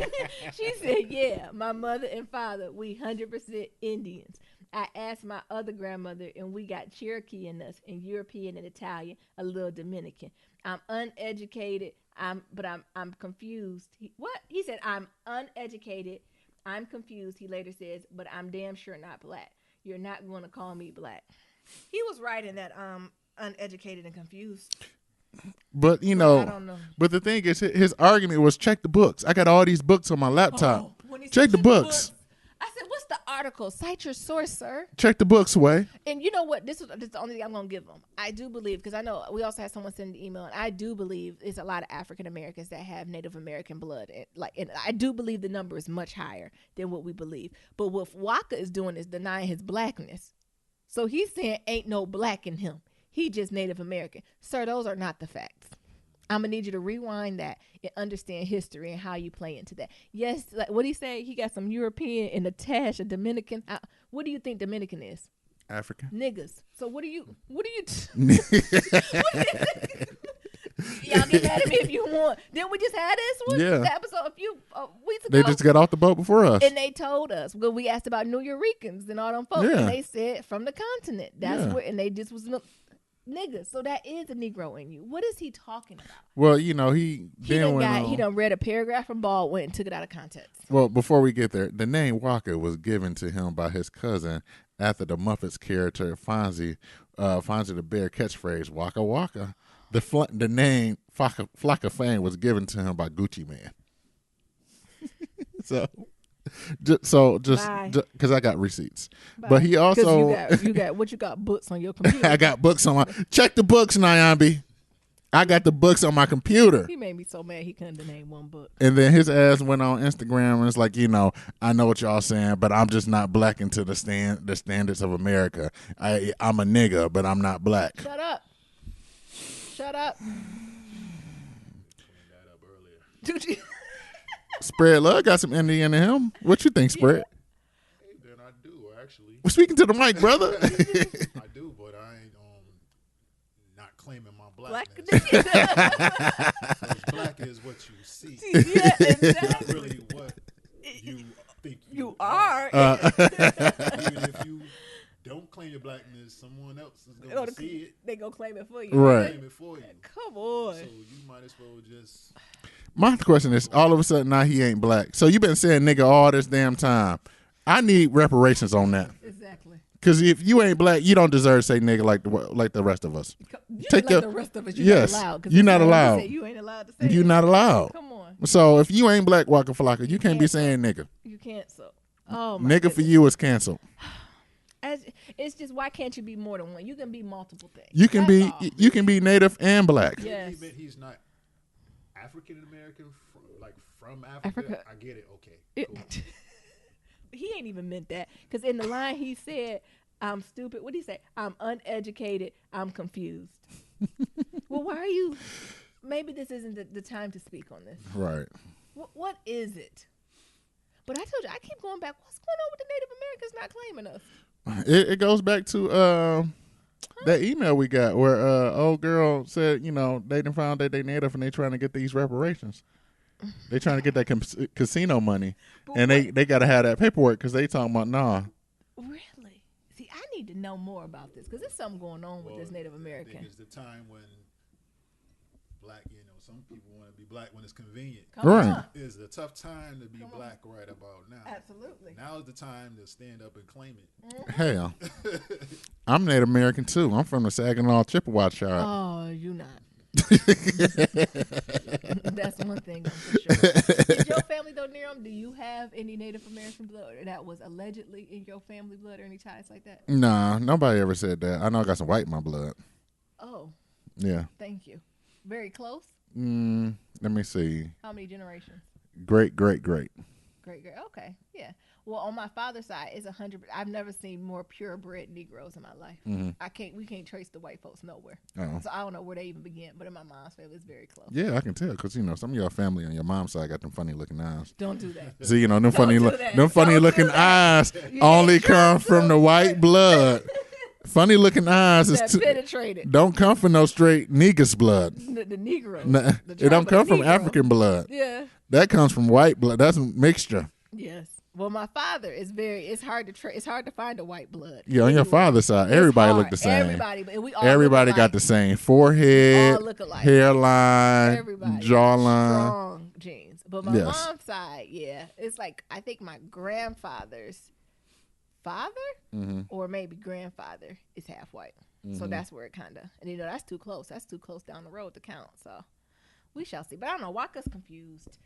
Speaker 2: she said, yeah, my mother and father, we 100% Indians. I asked my other grandmother, and we got Cherokee in us, and European and Italian, a little Dominican. I'm uneducated, but I'm confused. What? He said, I'm uneducated, I'm confused, he later says, but I'm damn sure not black. You're not going to call me black. He was right in that uneducated and confused.
Speaker 1: But,
Speaker 2: I don't know.
Speaker 1: But the thing is, his argument was check the books. I got all these books on my laptop. Check the books.
Speaker 2: I said, what's the article? Cite your source, sir.
Speaker 1: Check the books, Way.
Speaker 2: And you know what? This is the only thing I'm going to give him. I do believe, because I know we also had someone send an email, and I do believe it's a lot of African Americans that have Native American blood. And I do believe the number is much higher than what we believe. But what Waka is doing is denying his blackness. So he's saying ain't no black in him. He just Native American. Sir, those are not the facts. I'm going to need you to rewind that and understand history and how you play into that. Yes, like what he say? He got some European and a Dominican. What do you think Dominican is?
Speaker 1: African.
Speaker 2: Niggas. So what do you Y'all get mad at me if you want. Didn't we just have this one?
Speaker 1: Yeah.
Speaker 2: The episode a few weeks ago.
Speaker 1: They just got off the boat before us.
Speaker 2: And they told us, well, we asked about New Yorkers and all them folks.
Speaker 1: Yeah.
Speaker 2: And they said from the continent. That's
Speaker 1: Yeah.
Speaker 2: where, and they just was niggas. So that is a Negro in you. What is he talking about?
Speaker 1: Well, he
Speaker 2: done read a paragraph from Baldwin and took it out of context.
Speaker 1: Well, before we get there, the name Walker was given to him by his cousin after the Muppets character Fonzie the Bear catchphrase Waka Waka. The name Flocka Fang was given to him by Gucci Man. So just because I got receipts. Bye. But he also
Speaker 2: you got books on your computer.
Speaker 1: I got books on my check the books, Nyambi. I got the books on my computer.
Speaker 2: He made me so mad he couldn't name one book.
Speaker 1: And then his ass went on Instagram and it's like, I know what y'all saying, but I'm just not black into the standards of America. I'm a nigga, but I'm not black.
Speaker 2: Shut up.
Speaker 1: Spread Love got some Indian in him. What you think, Spread?
Speaker 3: Hey, then I do actually.
Speaker 1: We're speaking to the mic, brother.
Speaker 3: I do, but I ain't not claiming my blackness. Because black is what you see.
Speaker 2: Yeah, exactly.
Speaker 3: Not really what you think you
Speaker 2: are.
Speaker 3: Even if you don't claim your blackness, someone else is going to see it.
Speaker 2: They going to claim it for you.
Speaker 1: Right.
Speaker 3: Claim it for you.
Speaker 2: Come on.
Speaker 3: So you might as well just...
Speaker 1: My question is, all of a sudden now he ain't black. So you been saying nigga all this damn time. I need reparations on that.
Speaker 2: Exactly.
Speaker 1: Because if you ain't black, you don't deserve to say nigga like the rest of us.
Speaker 2: The rest of us. You're
Speaker 1: yes,
Speaker 2: not allowed.
Speaker 1: You're not allowed.
Speaker 2: You ain't allowed to say
Speaker 1: You're not allowed.
Speaker 2: Come on.
Speaker 1: So if you ain't black, Waka Flocka, you can't be saying nigga.
Speaker 2: You can't. So, oh my
Speaker 1: nigga
Speaker 2: goodness.
Speaker 1: for you is canceled.
Speaker 2: It's just, why can't you be more than one? You can be multiple things.
Speaker 1: You can be native and black.
Speaker 2: Yes.
Speaker 3: He's not African American from Africa. I get it. Okay. Cool.
Speaker 2: He ain't even meant that, because in the line he said, "I'm stupid." What did he say? "I'm uneducated. I'm confused." Well, why are you? Maybe this isn't the time to speak on this.
Speaker 1: Right.
Speaker 2: What is it? But I told you, I keep going back. What's going on with the Native Americans not claiming us?
Speaker 1: It goes back to that email we got where old girl said, they done found that they native and they trying to get these reparations. They trying to get that casino money, and they got to have that paperwork because they talking about nah.
Speaker 2: Really? See, I need to know more about this because there's something going on with this Native American.
Speaker 3: I think it's the time when black. Some people want to be black when it's convenient.
Speaker 2: Come
Speaker 1: Right.
Speaker 2: on.
Speaker 3: It's a tough time to be black right about now.
Speaker 2: Absolutely.
Speaker 3: Now is the time to stand up and claim it.
Speaker 1: Hell, I'm Native American too. I'm from the Saginaw Chippewa tribe.
Speaker 2: Oh, you not. That's one thing I'm for sure. Did your family though, Niram? Do you have any Native American blood that was allegedly in your family blood or any ties like that?
Speaker 1: Nah, nobody ever said that. I know I got some white in my blood.
Speaker 2: Oh,
Speaker 1: Yeah.
Speaker 2: thank you. Very close.
Speaker 1: Let me see.
Speaker 2: How many generations?
Speaker 1: Great.
Speaker 2: Great. Okay, yeah. Well, on my father's side, it's 100. I've never seen more purebred Negroes in my life. We can't trace the white folks nowhere.
Speaker 1: Oh.
Speaker 2: So I don't know where they even begin. But in my mom's family, it's very close.
Speaker 1: Yeah, I can tell because some of your family on your mom's side got them funny looking eyes.
Speaker 2: Don't do that.
Speaker 1: See, them
Speaker 2: Don't
Speaker 1: funny,
Speaker 2: do that.
Speaker 1: them funny
Speaker 2: Don't do
Speaker 1: looking
Speaker 2: that.
Speaker 1: eyes only
Speaker 2: can't
Speaker 1: come
Speaker 2: trust
Speaker 1: from
Speaker 2: them.
Speaker 1: the white blood. Funny looking eyes
Speaker 2: That
Speaker 1: is
Speaker 2: penetrated.
Speaker 1: don't come from no straight Negus blood.
Speaker 2: The Negro.
Speaker 1: Nah,
Speaker 2: The
Speaker 1: it
Speaker 2: tribe
Speaker 1: don't
Speaker 2: of
Speaker 1: come from
Speaker 2: Negro.
Speaker 1: African blood.
Speaker 2: Yeah.
Speaker 1: That comes from white blood. That's a mixture.
Speaker 2: Yes. Well, my father is it's hard to find a white blood.
Speaker 1: Yeah, on your
Speaker 2: anywhere.
Speaker 1: father's side,
Speaker 2: It's
Speaker 1: everybody
Speaker 2: hard.
Speaker 1: look the same.
Speaker 2: Everybody, and we all
Speaker 1: Everybody
Speaker 2: look
Speaker 1: got
Speaker 2: alike.
Speaker 1: the same forehead,
Speaker 2: all look alike.
Speaker 1: hairline,
Speaker 2: Everybody.
Speaker 1: jawline.
Speaker 2: Strong genes. But my
Speaker 1: Yes.
Speaker 2: mom's side, yeah, it's like I think my grandfather's father or maybe grandfather is half white. So that's where it kind of, and that's too close. That's too close down the road to count. So we shall see. But I don't know. Waka's confused.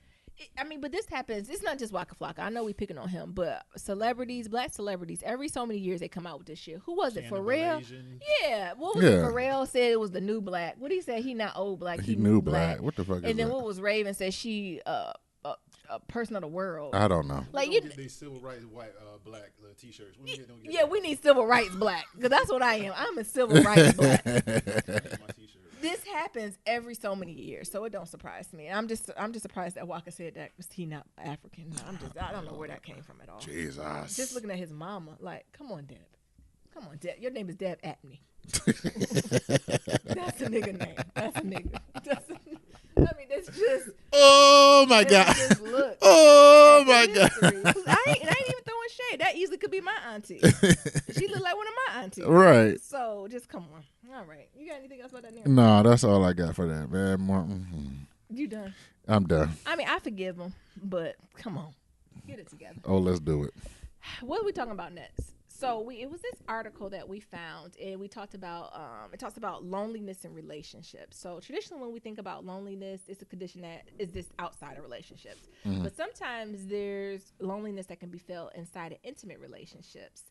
Speaker 2: But this happens. It's not just Waka Flocka. I know we picking on him, but celebrities, black celebrities, every so many years they come out with this shit. Who was it?
Speaker 3: Cannon
Speaker 2: Pharrell?
Speaker 3: Malaysian.
Speaker 2: Yeah. What was it? Pharrell said it was the new black. What did he say? He not old black.
Speaker 1: He new black. What the fuck is
Speaker 2: And then
Speaker 1: that?
Speaker 2: what was Raven said? She a person of the world.
Speaker 1: I don't know.
Speaker 2: Like
Speaker 3: We
Speaker 2: you.
Speaker 3: don't get these civil rights white black t-shirts. Don't get
Speaker 2: Yeah, we need civil rights black because that's what I am. I'm a civil rights black.
Speaker 3: my t-shirt.
Speaker 2: This happens every so many years, so it don't surprise me. I'm just surprised that Waka said that was he not African. I don't know where that came from at all.
Speaker 1: Jesus.
Speaker 2: Just looking at his mama, like, come on, Deb. Your name is Deb Atney. That's a nigga name. That's a nigga. It's just.
Speaker 1: Oh my God.
Speaker 2: Just look.
Speaker 1: Oh
Speaker 2: at
Speaker 1: my
Speaker 2: the
Speaker 1: God.
Speaker 2: history. I ain't even throwing shade. That easily could be my auntie. She look like one of my aunties.
Speaker 1: Right.
Speaker 2: So just come on. All right. You got anything else about that?
Speaker 1: No, that's all I got for that, man.
Speaker 2: You done?
Speaker 1: I'm done.
Speaker 2: I forgive him, but come on, get it together.
Speaker 1: Oh, let's do it.
Speaker 2: What are we talking about next? So it was this article that we found, and we talked about it talks about loneliness in relationships. So traditionally, when we think about loneliness, it's a condition that is just outside of relationships. But sometimes there's loneliness that can be felt inside of intimate relationships.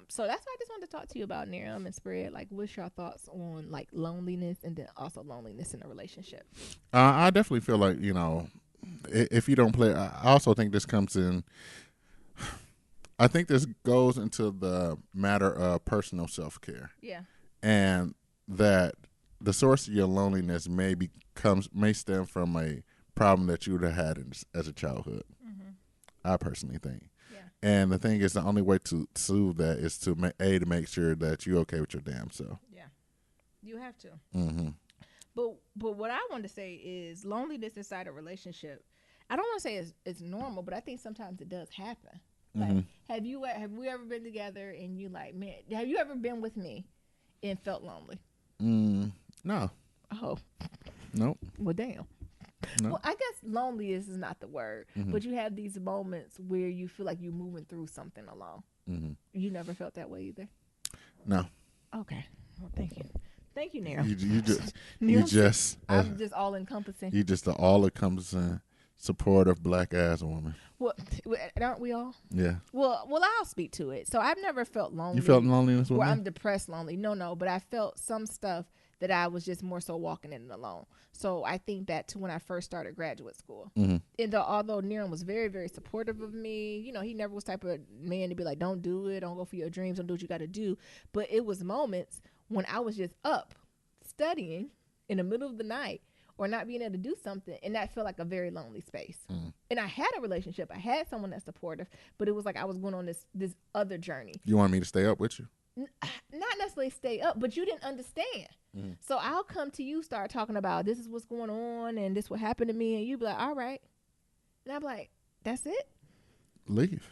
Speaker 2: So that's why I just wanted to talk to you about, Niram and Spread. Like, what's your thoughts on like loneliness and then also loneliness in a relationship?
Speaker 1: I definitely feel like, if you don't play, I also think this comes in. I think this goes into the matter of personal self-care. Yeah. And that the source of your loneliness may stem from a problem that you would have had as a childhood. I personally think. Yeah. And the thing is, the only way to soothe that is to make sure that you're okay with your damn self.
Speaker 2: Yeah. You have to. But what I want to say is loneliness inside a relationship, I don't want to say it's normal, but I think sometimes it does happen. Like, have we ever been together and you like, man, have you ever been with me and felt lonely?
Speaker 1: No.
Speaker 2: Oh.
Speaker 1: Nope.
Speaker 2: Well, damn. No. Well, I guess lonely is not the word, but you have these moments where you feel like you're moving through something alone. You never felt that way either?
Speaker 1: No.
Speaker 2: Okay. Well, thank you. Thank you, Nero. I'm just all encompassing.
Speaker 1: You just the all encompassing supportive black ass woman.
Speaker 2: Well, aren't we all?
Speaker 1: Yeah.
Speaker 2: Well, I'll speak to it. So I've never felt lonely.
Speaker 1: You felt loneliness with me?
Speaker 2: I'm depressed lonely. No, but I felt some stuff that I was just more so walking in alone. So I think back to when I first started graduate school. And although Niram was very, very supportive of me, he never was the type of man to be like, don't do it, don't go for your dreams, don't do what you got to do. But it was moments when I was just up studying in the middle of the night or not being able to do something, and that felt like a very lonely space. And I had a relationship. I had someone that's supportive, but it was like I was going on this other journey.
Speaker 1: You want me to stay up with you?
Speaker 2: Not necessarily stay up, but you didn't understand. So I'll come to you, start talking about this is what's going on and this what happened to me, and you be like, all right. And I'm like, that's it?
Speaker 1: Leave.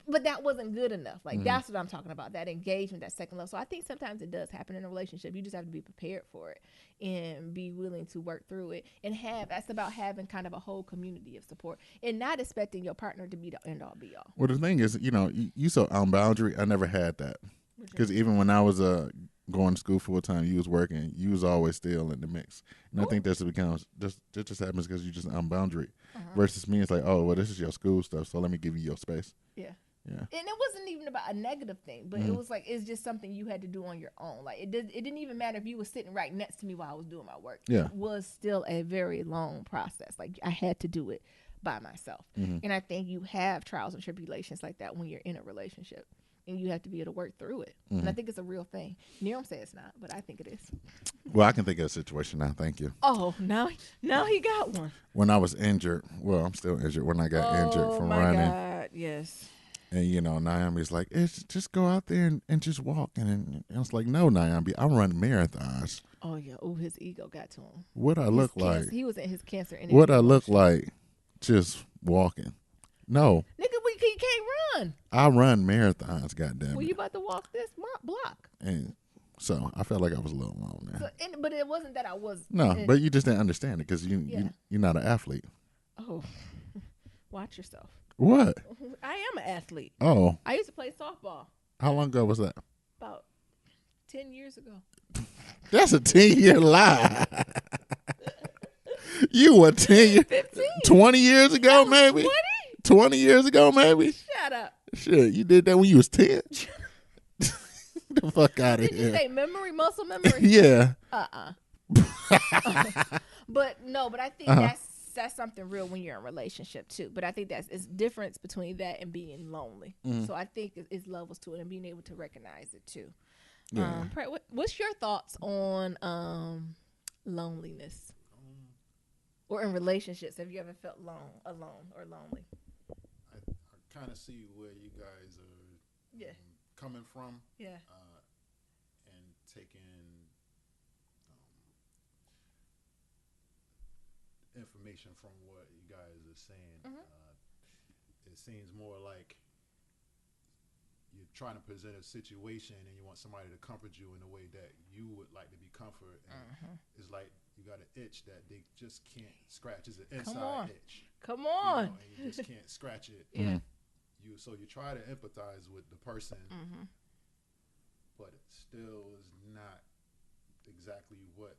Speaker 2: But that wasn't good enough. Like, that's what I'm talking about, that engagement, that second love. So I think sometimes it does happen in a relationship. You just have to be prepared for it and be willing to work through it. And that's about having kind of a whole community of support and not expecting your partner to be the end all be all.
Speaker 1: Well, the thing is, you so on boundary. I never had that. Because even when I was going to school full time, you was working, you was always still in the mix. And I think that's becomes that just happens because you just on boundary. Versus me, it's like, oh, well, this is your school stuff, so let me give you your space.
Speaker 2: Yeah.
Speaker 1: Yeah.
Speaker 2: And it wasn't even about a negative thing, but it was like, it's just something you had to do on your own. Like, it didn't even matter if you were sitting right next to me while I was doing my work.
Speaker 1: Yeah.
Speaker 2: It was still a very long process. Like, I had to do it by myself. And I think you have trials and tribulations like that when you're in a relationship. And you have to be able to work through it. And I think it's a real thing. Neeram says it's not, but I think it is.
Speaker 1: Well, I can think of a situation now. Thank you.
Speaker 2: Oh, now he got one.
Speaker 1: When I was injured, well, I'm still injured. When I got injured from running.
Speaker 2: Oh, my God, yes.
Speaker 1: And, Naomi's like, just go out there and just walk. And I was like, no, Naomi, I run marathons.
Speaker 2: Oh, yeah. Oh, his ego got to him.
Speaker 1: What I look like.
Speaker 2: He was in his cancer interview.
Speaker 1: What I look like just walking. No.
Speaker 2: Nigga, you can't run.
Speaker 1: I run marathons, goddamn.
Speaker 2: Well, you about to walk this block.
Speaker 1: And so I felt like I was a little alone there.
Speaker 2: But it wasn't that I was.
Speaker 1: No, but you just didn't understand it because you're not an athlete.
Speaker 2: Oh, watch yourself.
Speaker 1: What?
Speaker 2: I am an athlete.
Speaker 1: Oh.
Speaker 2: I used to play softball.
Speaker 1: How long ago was that?
Speaker 2: About 10 years ago.
Speaker 1: That's a 10-year lie. You were 10
Speaker 2: 15.
Speaker 1: 20 years ago, maybe?
Speaker 2: 20?
Speaker 1: 20 years ago, maybe?
Speaker 2: Shut up.
Speaker 1: Shit, you did that when you was 10? The fuck out of
Speaker 2: Did
Speaker 1: here.
Speaker 2: you say muscle memory?
Speaker 1: Yeah.
Speaker 2: But I think that's something real when you're in a relationship too. But I think it's difference between that and being lonely. So I think it's levels to it and being able to recognize it too.
Speaker 1: Yeah.
Speaker 2: What's your thoughts on loneliness? Or in relationships, have you ever felt alone or lonely?
Speaker 3: I kind of see where you guys are coming from.
Speaker 2: Yeah.
Speaker 3: And taking information from what you guys are saying. It seems more like you're trying to present a situation and you want somebody to comfort you in a way that you would like to be comforted. And it's like you got an itch that they just can't scratch. It's an inside itch.
Speaker 2: Come on.
Speaker 3: And you just can't scratch it.
Speaker 2: Yeah.
Speaker 3: So you try to empathize with the person, but it still is not exactly what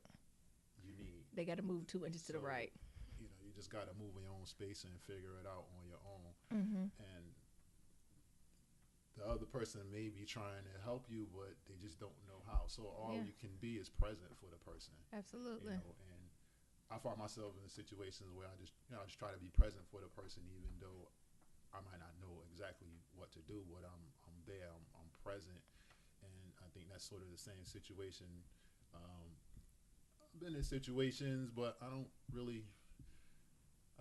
Speaker 3: you need.
Speaker 2: They got to move 2 inches to the right.
Speaker 3: You just got to move in your own space and figure it out on your own. And the other person may be trying to help you, but they just don't know how. So all you can be is present for the person.
Speaker 2: Absolutely.
Speaker 3: And I find myself in situations where I just try to be present for the person, even though I might not know exactly what to do, but I'm there, I'm present. And I think that's sort of the same situation. I've been in situations, but I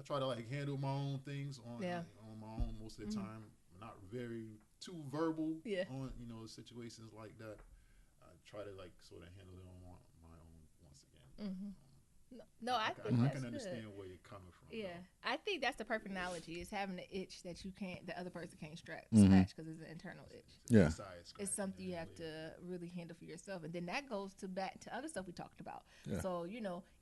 Speaker 3: try to handle my own things on my own most of the time. I'm not very too verbal on situations like that. I try to sort of handle it on my own once again.
Speaker 2: I
Speaker 3: can understand where you're coming from.
Speaker 2: Yeah,
Speaker 3: though.
Speaker 2: I think that's the perfect analogy is having an itch that the other person can't scratch because it's an internal itch.
Speaker 1: Yeah,
Speaker 2: it's something you have to really handle for yourself, and then that goes back to other stuff we talked about. Yeah. So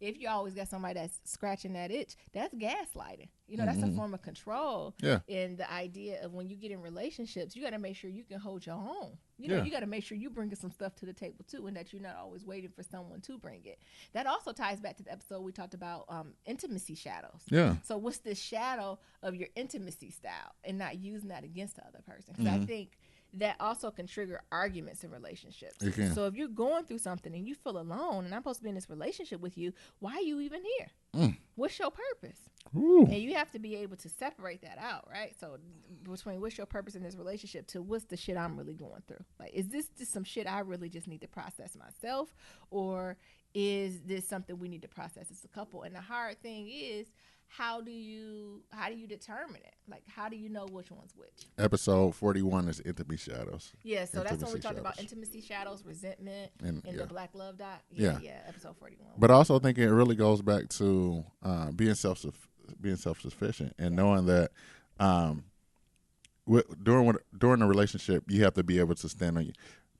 Speaker 2: if you always got somebody that's scratching that itch, that's gaslighting. That's a form of control.
Speaker 1: Yeah,
Speaker 2: and the idea of when you get in relationships, you got to make sure you can hold your own. You got to make sure you bringing some stuff to the table too, and that you're not always waiting for someone to bring it. That also ties back to the episode we talked about intimacy shadows.
Speaker 1: Yeah.
Speaker 2: So what's the shadow of your intimacy style, and not using that against the other person? Because I think that also can trigger arguments in relationships.
Speaker 1: It can.
Speaker 2: So if you're going through something and you feel alone, and I'm supposed to be in this relationship with you, why are you even here? What's your purpose?
Speaker 1: Ooh.
Speaker 2: And you have to be able to separate that out, right? So between what's your purpose in this relationship to what's the shit I'm really going through. Is this just some shit I really just need to process myself, or is this something we need to process as a couple? And the hard thing is, how do you determine it? How do you know which one's which?
Speaker 1: Episode 41 is Intimacy Shadows.
Speaker 2: Yeah, so that's when we talked about intimacy shadows, resentment, and the Black Love Dot. Yeah, episode 41.
Speaker 1: But I also think it really goes back to being self-sufficient and knowing that during a relationship, you have to be able to stand on.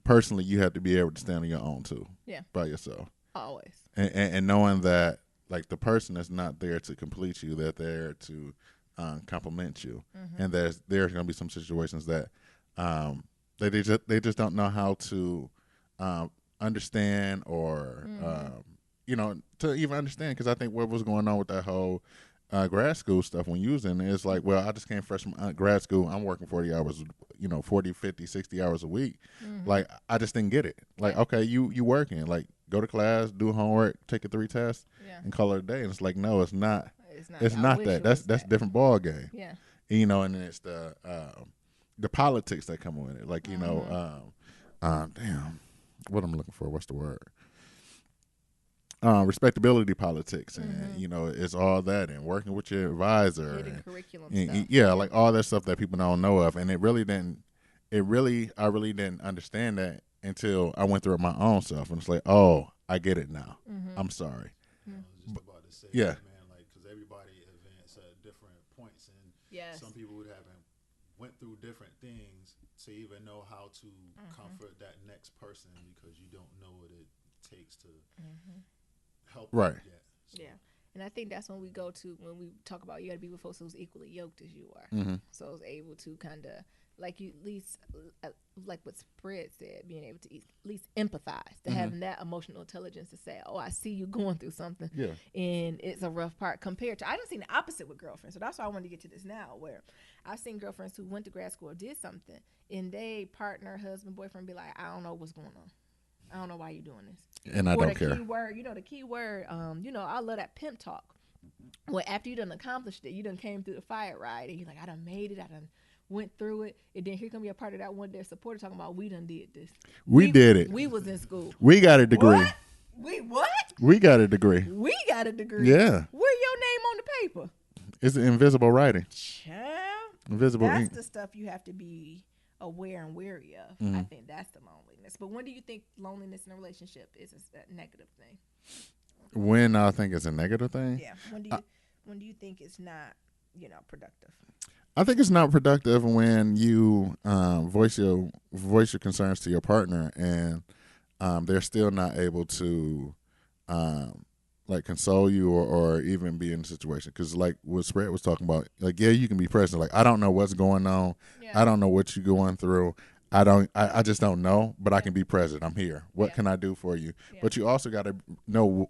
Speaker 1: Personally, you have to be able to stand on your own too.
Speaker 2: Yeah.
Speaker 1: By yourself.
Speaker 2: Always.
Speaker 1: And knowing that like the person is not there to complete you, they're there to compliment you. And there's going to be some situations that they just don't know how to understand or to even understand, because I think what was going on with that whole grad school stuff when you was in there, it's like, well, I just came fresh from grad school, I'm working 40 hours, 40, 50, 60 hours a week. Like, I just didn't get it. Like, okay, you working, like, go to class, do homework, take a 3 tests, and call it a day. And it's like, no, it's not. It's not that. That's a different ball game.
Speaker 2: Yeah.
Speaker 1: And it's the politics that come with it. Like, damn, what I'm looking for, what's the word? Respectability politics, and it's all that, and working with your advisor,
Speaker 2: and curriculum
Speaker 1: and,
Speaker 2: stuff.
Speaker 1: like all that stuff that people don't know of. And I really didn't understand that until I went through it my own self, and it's like, oh, I get it now. I'm sorry.
Speaker 3: I was just about to say,
Speaker 1: yeah,
Speaker 3: that, man, like, because everybody advanced at different points, and some people would haven't went through different things to even know how to comfort that next person, because you don't know what it takes to help
Speaker 1: right
Speaker 3: them yet. So.
Speaker 2: Yeah. And I think that's when we talk about you got to be with folks who's equally yoked as you are. So I was able to kind of, like, you at least, like what Spread said, being able to at least empathize, to having that emotional intelligence to say, oh, I see you going through something, and it's a rough part, compared to, I done seen the opposite with girlfriends. So that's why I wanted to get to this now, where I've seen girlfriends who went to grad school or did something, and they partner, husband, boyfriend be like, I don't know what's going on. I don't know why you're doing this.
Speaker 1: And I don't care.
Speaker 2: The key word, I love that pimp talk. Well, after you done accomplished it, you done came through the fire ride, and you're like, I done made it, I done went through it, and then here come your part of that one, their supporter talking about, we done did this.
Speaker 1: We did it.
Speaker 2: We was in school.
Speaker 1: We got a degree.
Speaker 2: What? What?
Speaker 1: We got a degree.
Speaker 2: We got a degree.
Speaker 1: Yeah.
Speaker 2: Where your name on the paper?
Speaker 1: It's invisible writing.
Speaker 2: Child.
Speaker 1: Invisible
Speaker 2: That's
Speaker 1: ink.
Speaker 2: the stuff you have to be aware and wary of. I think that's the loneliness. But when do you think loneliness in a relationship is a negative thing?
Speaker 1: When I think it's a negative thing?
Speaker 2: Yeah. When do you think it's not, productive?
Speaker 1: I think it's not productive when you voice your concerns to your partner, and they're still not able to like console you or even be in the situation. Because like what Spread was talking about, like, yeah, you can be present. Like, I don't know what's going on. I don't know what you're going through. I just don't know, but I can be present. I'm here. What can I do for you? But you also got to know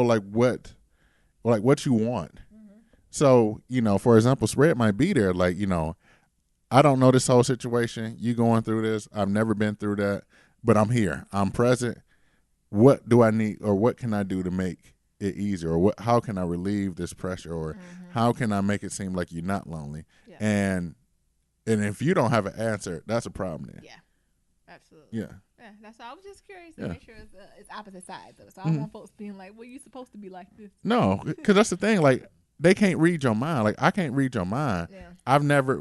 Speaker 1: like what you want. So, for example, Spread might be there. Like, I don't know this whole situation. You going through this. I've never been through that, but I'm here. I'm present. What do I need, or what can I do to make it easier? Or how can I relieve this pressure? Or how can I make it seem like you're not lonely?
Speaker 2: Yeah.
Speaker 1: And if you don't have an answer, that's a problem then.
Speaker 2: Yeah, absolutely.
Speaker 1: Yeah.
Speaker 2: Yeah, that's all. I was just curious to make sure it's opposite sides of it. So I don't want folks being like, well, you supposed to be like this.
Speaker 1: No, because that's the thing. Like, they can't read your mind. Like, I can't read your mind.
Speaker 2: Yeah.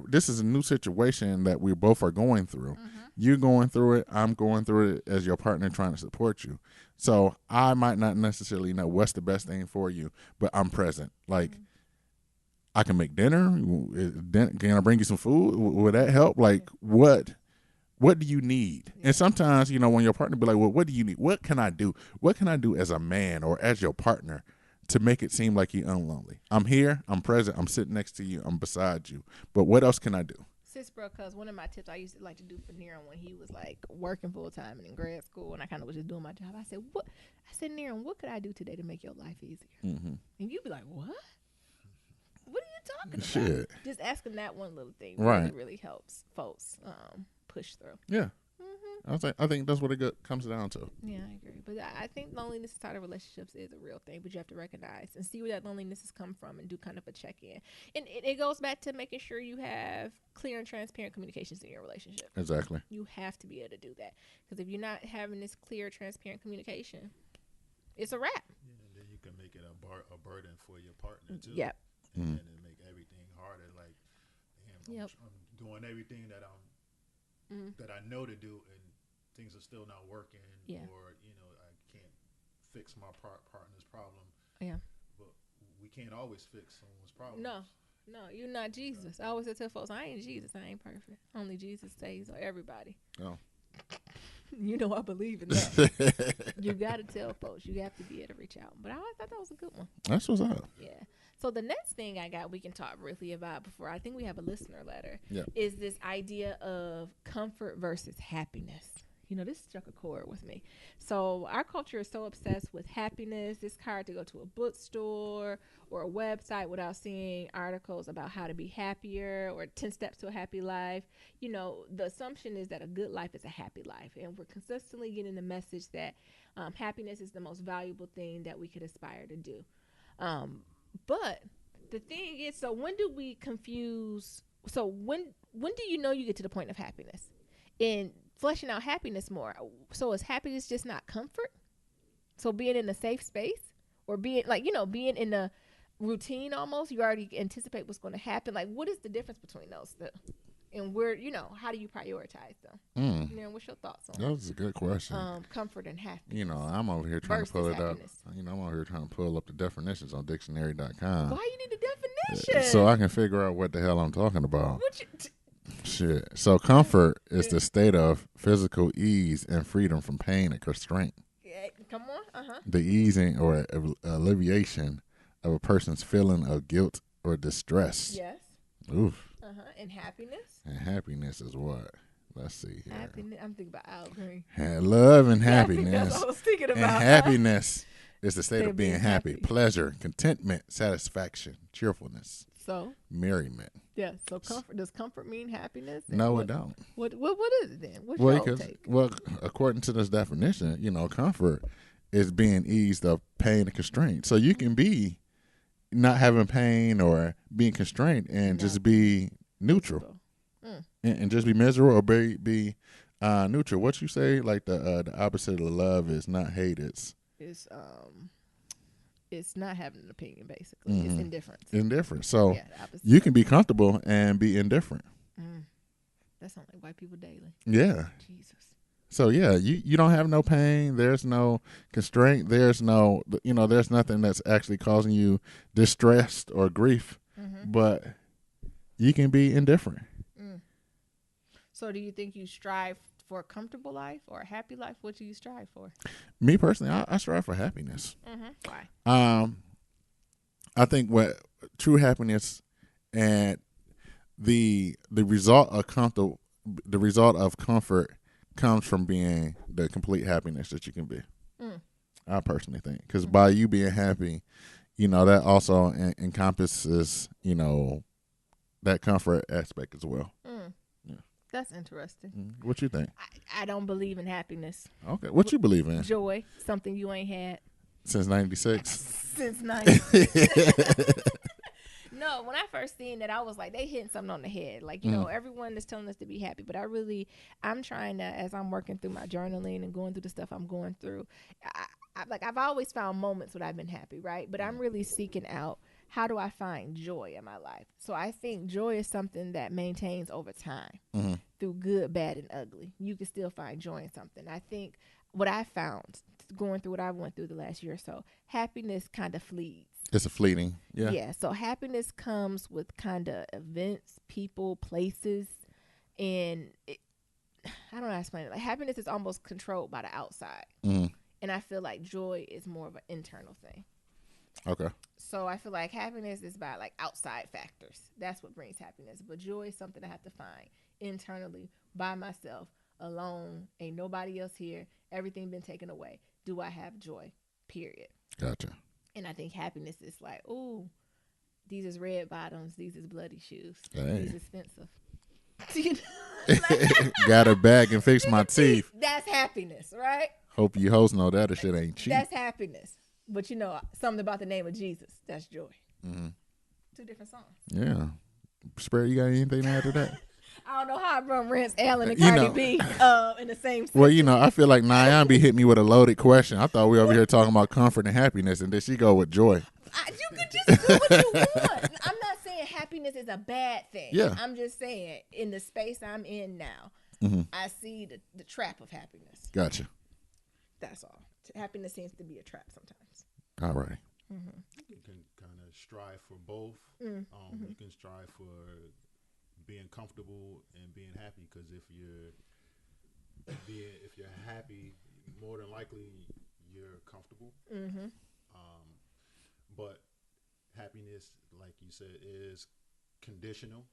Speaker 1: This is a new situation that we both are going through. You're going through it. I'm going through it as your partner, trying to support you. So I might not necessarily know what's the best thing for you, but I'm present. Like, I can make dinner. Can I bring you some food? Would that help? Like, what do you need? And sometimes, when your partner be like, well, what do you need? What can I do? What can I do as a man or as your partner to make it seem like you're unlonely? I'm here. I'm present. I'm sitting next to you. I'm beside you. But what else can I do?
Speaker 2: Sis, bro, because one of my tips I used to like to do for Niran when he was like working full time and in grad school, and I kind of was just doing my job. I said, Niran, what could I do today to make your life easier? And you'd be like, what? What are you talking about?
Speaker 1: Shit.
Speaker 2: Just asking that one little thing really helps folks push through.
Speaker 1: Yeah. I think that's what it comes down to.
Speaker 2: Yeah, I agree. But I think loneliness inside of relationships is a real thing, but you have to recognize and see where that loneliness has come from and do kind of a check-in. And it goes back to making sure you have clear and transparent communications in your relationship.
Speaker 1: Exactly.
Speaker 2: You have to be able to do that. Because if you're not having this clear, transparent communication, it's a wrap.
Speaker 3: Yeah, and then you can make it a burden for your partner, too.
Speaker 2: Yep.
Speaker 3: And it make everything harder. Like, damn, I'm doing everything that I know to do, and things are still not working, or I can't fix my partner's problem.
Speaker 2: Yeah,
Speaker 3: but we can't always fix someone's problem.
Speaker 2: No, No, you're not Jesus. I always tell folks, I ain't Jesus. I ain't perfect. Only Jesus saves everybody.
Speaker 1: Oh.
Speaker 2: You know I believe in that. You got to tell folks. You have to be able to reach out. But I always thought that was a good one.
Speaker 1: That's what's up.
Speaker 2: Yeah. So the next thing I got we can talk briefly about before I think we have a listener letter
Speaker 1: Yeah.
Speaker 2: is this idea of comfort versus happiness. You know, this struck a chord with me. So our culture is so obsessed with happiness. It's hard to go to a bookstore or a website without seeing articles about how to be happier or 10 steps to a happy life. You know, the assumption is that a good life is a happy life. And we're consistently getting the message that happiness is the most valuable thing that we could aspire to do. But the thing is, so when do we confuse? So when do you know you get to the point of happiness? In fleshing out happiness more. So is happiness just not comfort? So being in a safe space or being like, being in a routine almost, you already anticipate what's going to happen. Like, what is the difference between those two? And where, how do you prioritize them? What's your thoughts on
Speaker 1: That was a good question.
Speaker 2: Comfort and happiness?
Speaker 1: I'm over here trying to pull it
Speaker 2: happiness.
Speaker 1: up. I'm over here trying to pull up the definitions on dictionary.com.
Speaker 2: Why you need a definition?
Speaker 1: So I can figure out what the hell I'm talking about. Shit. So comfort is the state of physical ease and freedom from pain and constraint.
Speaker 2: Yeah, come on.
Speaker 1: The easing or alleviation of a person's feeling of guilt or distress.
Speaker 2: Yes.
Speaker 1: Oof.
Speaker 2: And happiness?
Speaker 1: And happiness is what? Let's see here.
Speaker 2: Happiness. I'm thinking about Al Green.
Speaker 1: Love and happiness.
Speaker 2: That's what I was thinking about.
Speaker 1: And happiness is the state of being happy, pleasure, contentment, satisfaction, cheerfulness.
Speaker 2: So?
Speaker 1: Merriment.
Speaker 2: Yeah. So does comfort mean happiness?
Speaker 1: No, it don't.
Speaker 2: What is it then? What's your take?
Speaker 1: Well, according to this definition, comfort is being eased of pain and constraint. So you can be not having pain or being constrained and just be neutral. And just be miserable or be neutral. What you say, like the opposite of love is not hate.
Speaker 2: It's not having an opinion, basically. It's indifference.
Speaker 1: Indifference. So you can be comfortable and be indifferent.
Speaker 2: That sounds like white people daily.
Speaker 1: Yeah.
Speaker 2: Jesus.
Speaker 1: So you don't have no pain. There's no constraint. There's no, there's nothing that's actually causing you distress or grief. But you can be indifferent.
Speaker 2: So do you think you strive for a comfortable life or a happy life? What do you strive for?
Speaker 1: Me personally, I strive for happiness.
Speaker 2: Why?
Speaker 1: I think what true happiness and the result of comfort comes from being the complete happiness that you can be. I personally think, because by you being happy, that also encompasses that comfort aspect as well.
Speaker 2: That's interesting.
Speaker 1: What you think?
Speaker 2: I don't believe in happiness.
Speaker 1: Okay. What you believe in?
Speaker 2: Joy, something you ain't had.
Speaker 1: Since 96?
Speaker 2: Since 96. No, when I first seen that, I was like, they hitting something on the head. Like, everyone is telling us to be happy. But I'm trying to, as I'm working through my journaling and going through the stuff I'm going through, I've always found moments when I've been happy, right? But I'm really seeking out, how do I find joy in my life? So I think joy is something that maintains over time through good, bad, and ugly. You can still find joy in something. I think what I found going through what I went through the last year or so, happiness kind of flees.
Speaker 1: It's a fleeting. Yeah.
Speaker 2: Yeah. So happiness comes with kind of events, people, places, and I don't know how to explain it. Like, happiness is almost controlled by the outside. And I feel like joy is more of an internal thing.
Speaker 1: Okay.
Speaker 2: So I feel like happiness is by like outside factors. That's what brings happiness. But joy is something I have to find internally by myself, alone. Ain't nobody else here. Everything been taken away. Do I have joy? Period.
Speaker 1: Gotcha.
Speaker 2: And I think happiness is like, ooh, these is red bottoms. These is bloody shoes.
Speaker 1: Hey.
Speaker 2: These expensive.
Speaker 1: Got a bag and fix my teeth.
Speaker 2: That's happiness, right?
Speaker 1: Hope you hoes know that shit ain't cheap.
Speaker 2: That's happiness. But something about the name of Jesus. That's joy. Two different songs.
Speaker 1: Yeah. Spare, you got anything to add to that?
Speaker 2: I don't know how I run Rance Allen and Cardi B in the same sentence.
Speaker 1: Well, I feel like Nyan be hitting me with a loaded question. I thought we over here talking about comfort and happiness, and then she go with joy.
Speaker 2: You can just do what you want. I'm not saying happiness is a bad thing.
Speaker 1: Yeah.
Speaker 2: I'm just saying in the space I'm in now, I see the trap of happiness.
Speaker 1: Gotcha.
Speaker 2: That's all. Happiness seems to be a trap sometimes.
Speaker 1: All right.
Speaker 3: You can kind of strive for both. You can strive for being comfortable and being happy, because if you're happy, more than likely you're comfortable. But happiness, like you said, is conditional.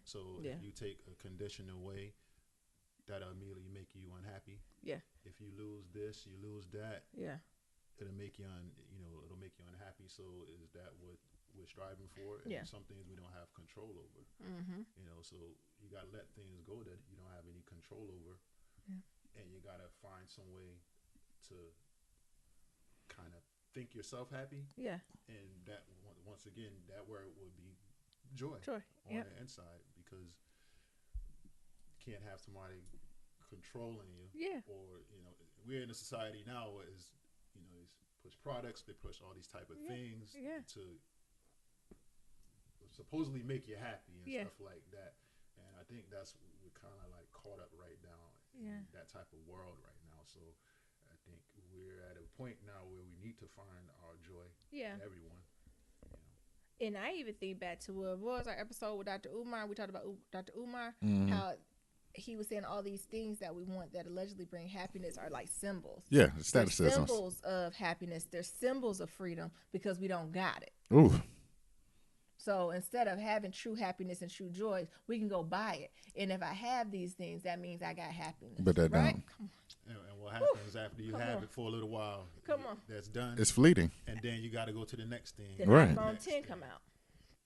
Speaker 3: So if you take a condition away, that'll immediately make you unhappy.
Speaker 2: Yeah.
Speaker 3: If you lose this, you lose that.
Speaker 2: Yeah.
Speaker 3: It'll make you it'll make you unhappy. So is that what we're striving for? And some things we don't have control over. So you gotta let things go that you don't have any control over, and you gotta find some way to kind of think yourself happy. Yeah. And that, once again, that word would be joy. On the inside, because you can't have somebody controlling you. Yeah. Or we're in a society now where is push products, they push all these type of things to supposedly make you happy and stuff like that. And I think that's we're kind of like caught up right now in that type of world right now. So I think we're at a point now where we need to find our joy in everyone.
Speaker 2: And I even think back to what was our episode with Dr. Umar. We talked about Dr. Umar, how he was saying all these things that we want that allegedly bring happiness are like symbols.
Speaker 1: Yeah, status
Speaker 2: symbol. Symbols of happiness. They're symbols of freedom because we don't got it.
Speaker 1: Ooh.
Speaker 2: So instead of having true happiness and true joy, we can go buy it. And if I have these things, that means I got happiness.
Speaker 1: But that
Speaker 2: right?
Speaker 1: don't.
Speaker 3: Come on. And what happens after you have it for a little while?
Speaker 2: Come on.
Speaker 3: That's done.
Speaker 1: It's fleeting.
Speaker 3: And then you got to go to the next thing.
Speaker 2: Then iPhone 10 come out.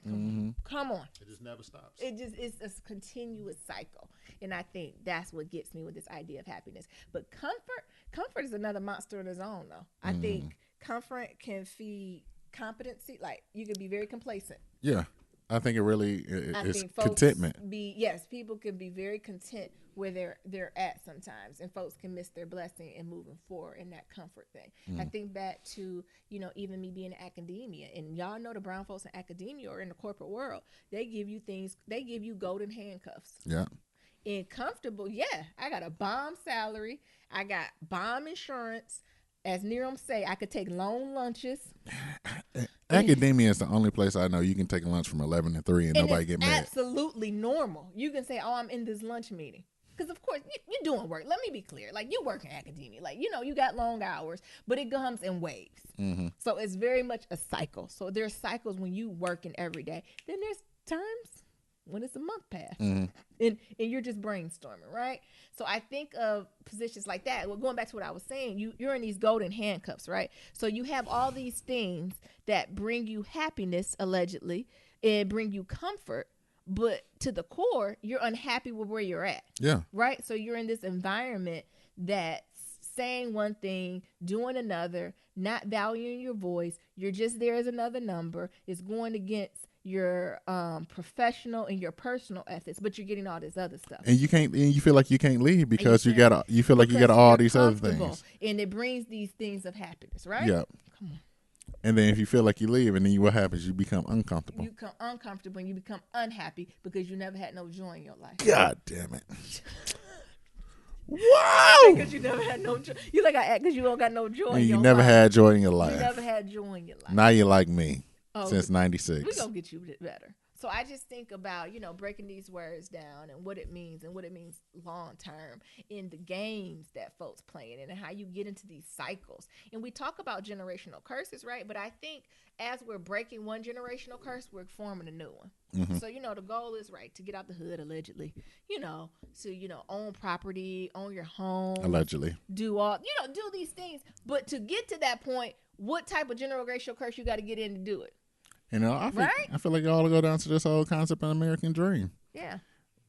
Speaker 2: Come on.
Speaker 3: It just never stops.
Speaker 2: It's a continuous cycle. And I think that's what gets me with this idea of happiness. But comfort is another monster in its own, though. I think comfort can feed competency. Like, you can be very complacent.
Speaker 1: Yeah. I think it really is contentment.
Speaker 2: People can be very content where they're at sometimes, and folks can miss their blessing and moving forward in that comfort thing. I think back to, even me being in academia, and y'all know the brown folks in academia or in the corporate world, they give you golden handcuffs.
Speaker 1: Yeah.
Speaker 2: And comfortable, I got a bomb salary, I got bomb insurance. As Neeram say, I could take long lunches.
Speaker 1: Academia is the only place I know you can take a lunch from 11 to 3 and nobody get mad.
Speaker 2: Absolutely normal. You can say, I'm in this lunch meeting. Because, of course, you're doing work. Let me be clear. Like, you work in academia. Like, you got long hours, but it comes in waves. So it's very much a cycle. So there's cycles when you working every day. Then there's times when it's a month past. And you're just brainstorming, right? So I think of positions like that. Well, going back to what I was saying, you're in these golden handcuffs, right? So you have all these things that bring you happiness, allegedly, and bring you comfort. But to the core, you're unhappy with where you're at. Yeah. Right? So you're in this environment that's saying one thing, doing another, not valuing your voice. You're just there as another number. It's going against your professional and your personal ethics, but you're getting all this other stuff.
Speaker 1: And you feel like you can't leave because you feel like you got all these other things.
Speaker 2: And it brings these things of happiness, right?
Speaker 1: Yeah. Come on. And then if you feel like you leave, and then what happens? You become uncomfortable.
Speaker 2: You become uncomfortable and you become unhappy because you never had no joy in your life.
Speaker 1: God damn it. Wow.
Speaker 2: Because you never had no joy. You like I act because you don't got no joy in your life.
Speaker 1: You never had joy in your life.
Speaker 2: You never had joy in your life.
Speaker 1: Now you like me since 96.
Speaker 2: We're going to get you better. So I just think about, breaking these words down and what it means long term in the games that folks playing and how you get into these cycles. And we talk about generational curses, right? But I think as we're breaking one generational curse, we're forming a new one. So, the goal is, right, to get out the hood, allegedly, to, own property, own your home.
Speaker 1: Allegedly.
Speaker 2: Do these things. But to get to that point, what type of generational curse you got to get in to do it?
Speaker 1: I feel like y'all go down to this whole concept of American dream.
Speaker 2: Yeah.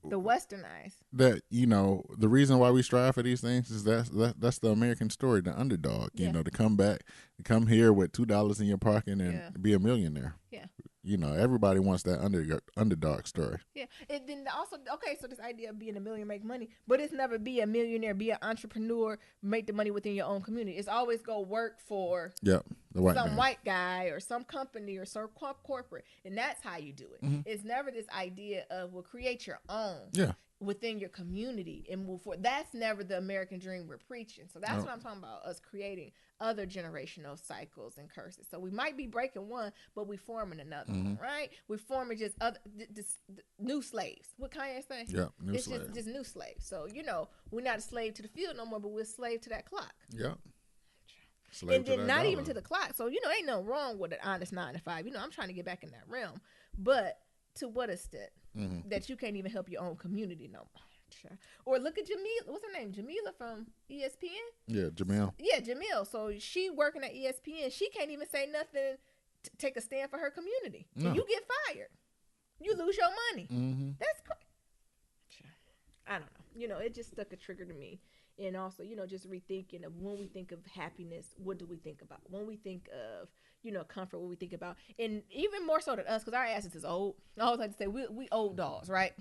Speaker 2: The westernized.
Speaker 1: That, the reason why we strive for these things is that's the American story, the underdog, to come back, to come here with $2 in your pocket and be a millionaire. Yeah. Everybody wants that underdog story. Yeah. And then also,
Speaker 2: so this idea of being a millionaire, make money, but it's never be a millionaire, be an entrepreneur, make the money within your own community. It's always go work for white guy or some company or some corporate. And that's how you do it. It's never this idea of, create your own. Yeah. within your community and move forward. That's never the American dream we're preaching. So that's what I'm talking about, us creating other generational cycles and curses. So we might be breaking one, but we forming another one, right? We're forming just other new slaves. What Kanye say?
Speaker 1: Yeah, new
Speaker 2: it's
Speaker 1: slave.
Speaker 2: just new slaves. So, we're not a slave to the field no more, but we're a slave to that clock.
Speaker 1: Yeah.
Speaker 2: And then not even to the clock. So, ain't no wrong with an honest 9 to 5. I'm trying to get back in that realm. But to what extent that you can't even help your own community no more? Or look at Jamila. What's her name? Jamila from ESPN?
Speaker 1: Yeah, Jamil.
Speaker 2: Yeah, Jamil. So she working at ESPN. She can't even say nothing to take a stand for her community. No. And you get fired. You lose your money. That's crazy. I don't know. It just stuck a trigger to me. And also, just rethinking of when we think of happiness, what do we think about? When we think of, comfort, what we think about? And even more so than us, because our asses is old. I always like to say, we old dogs, right?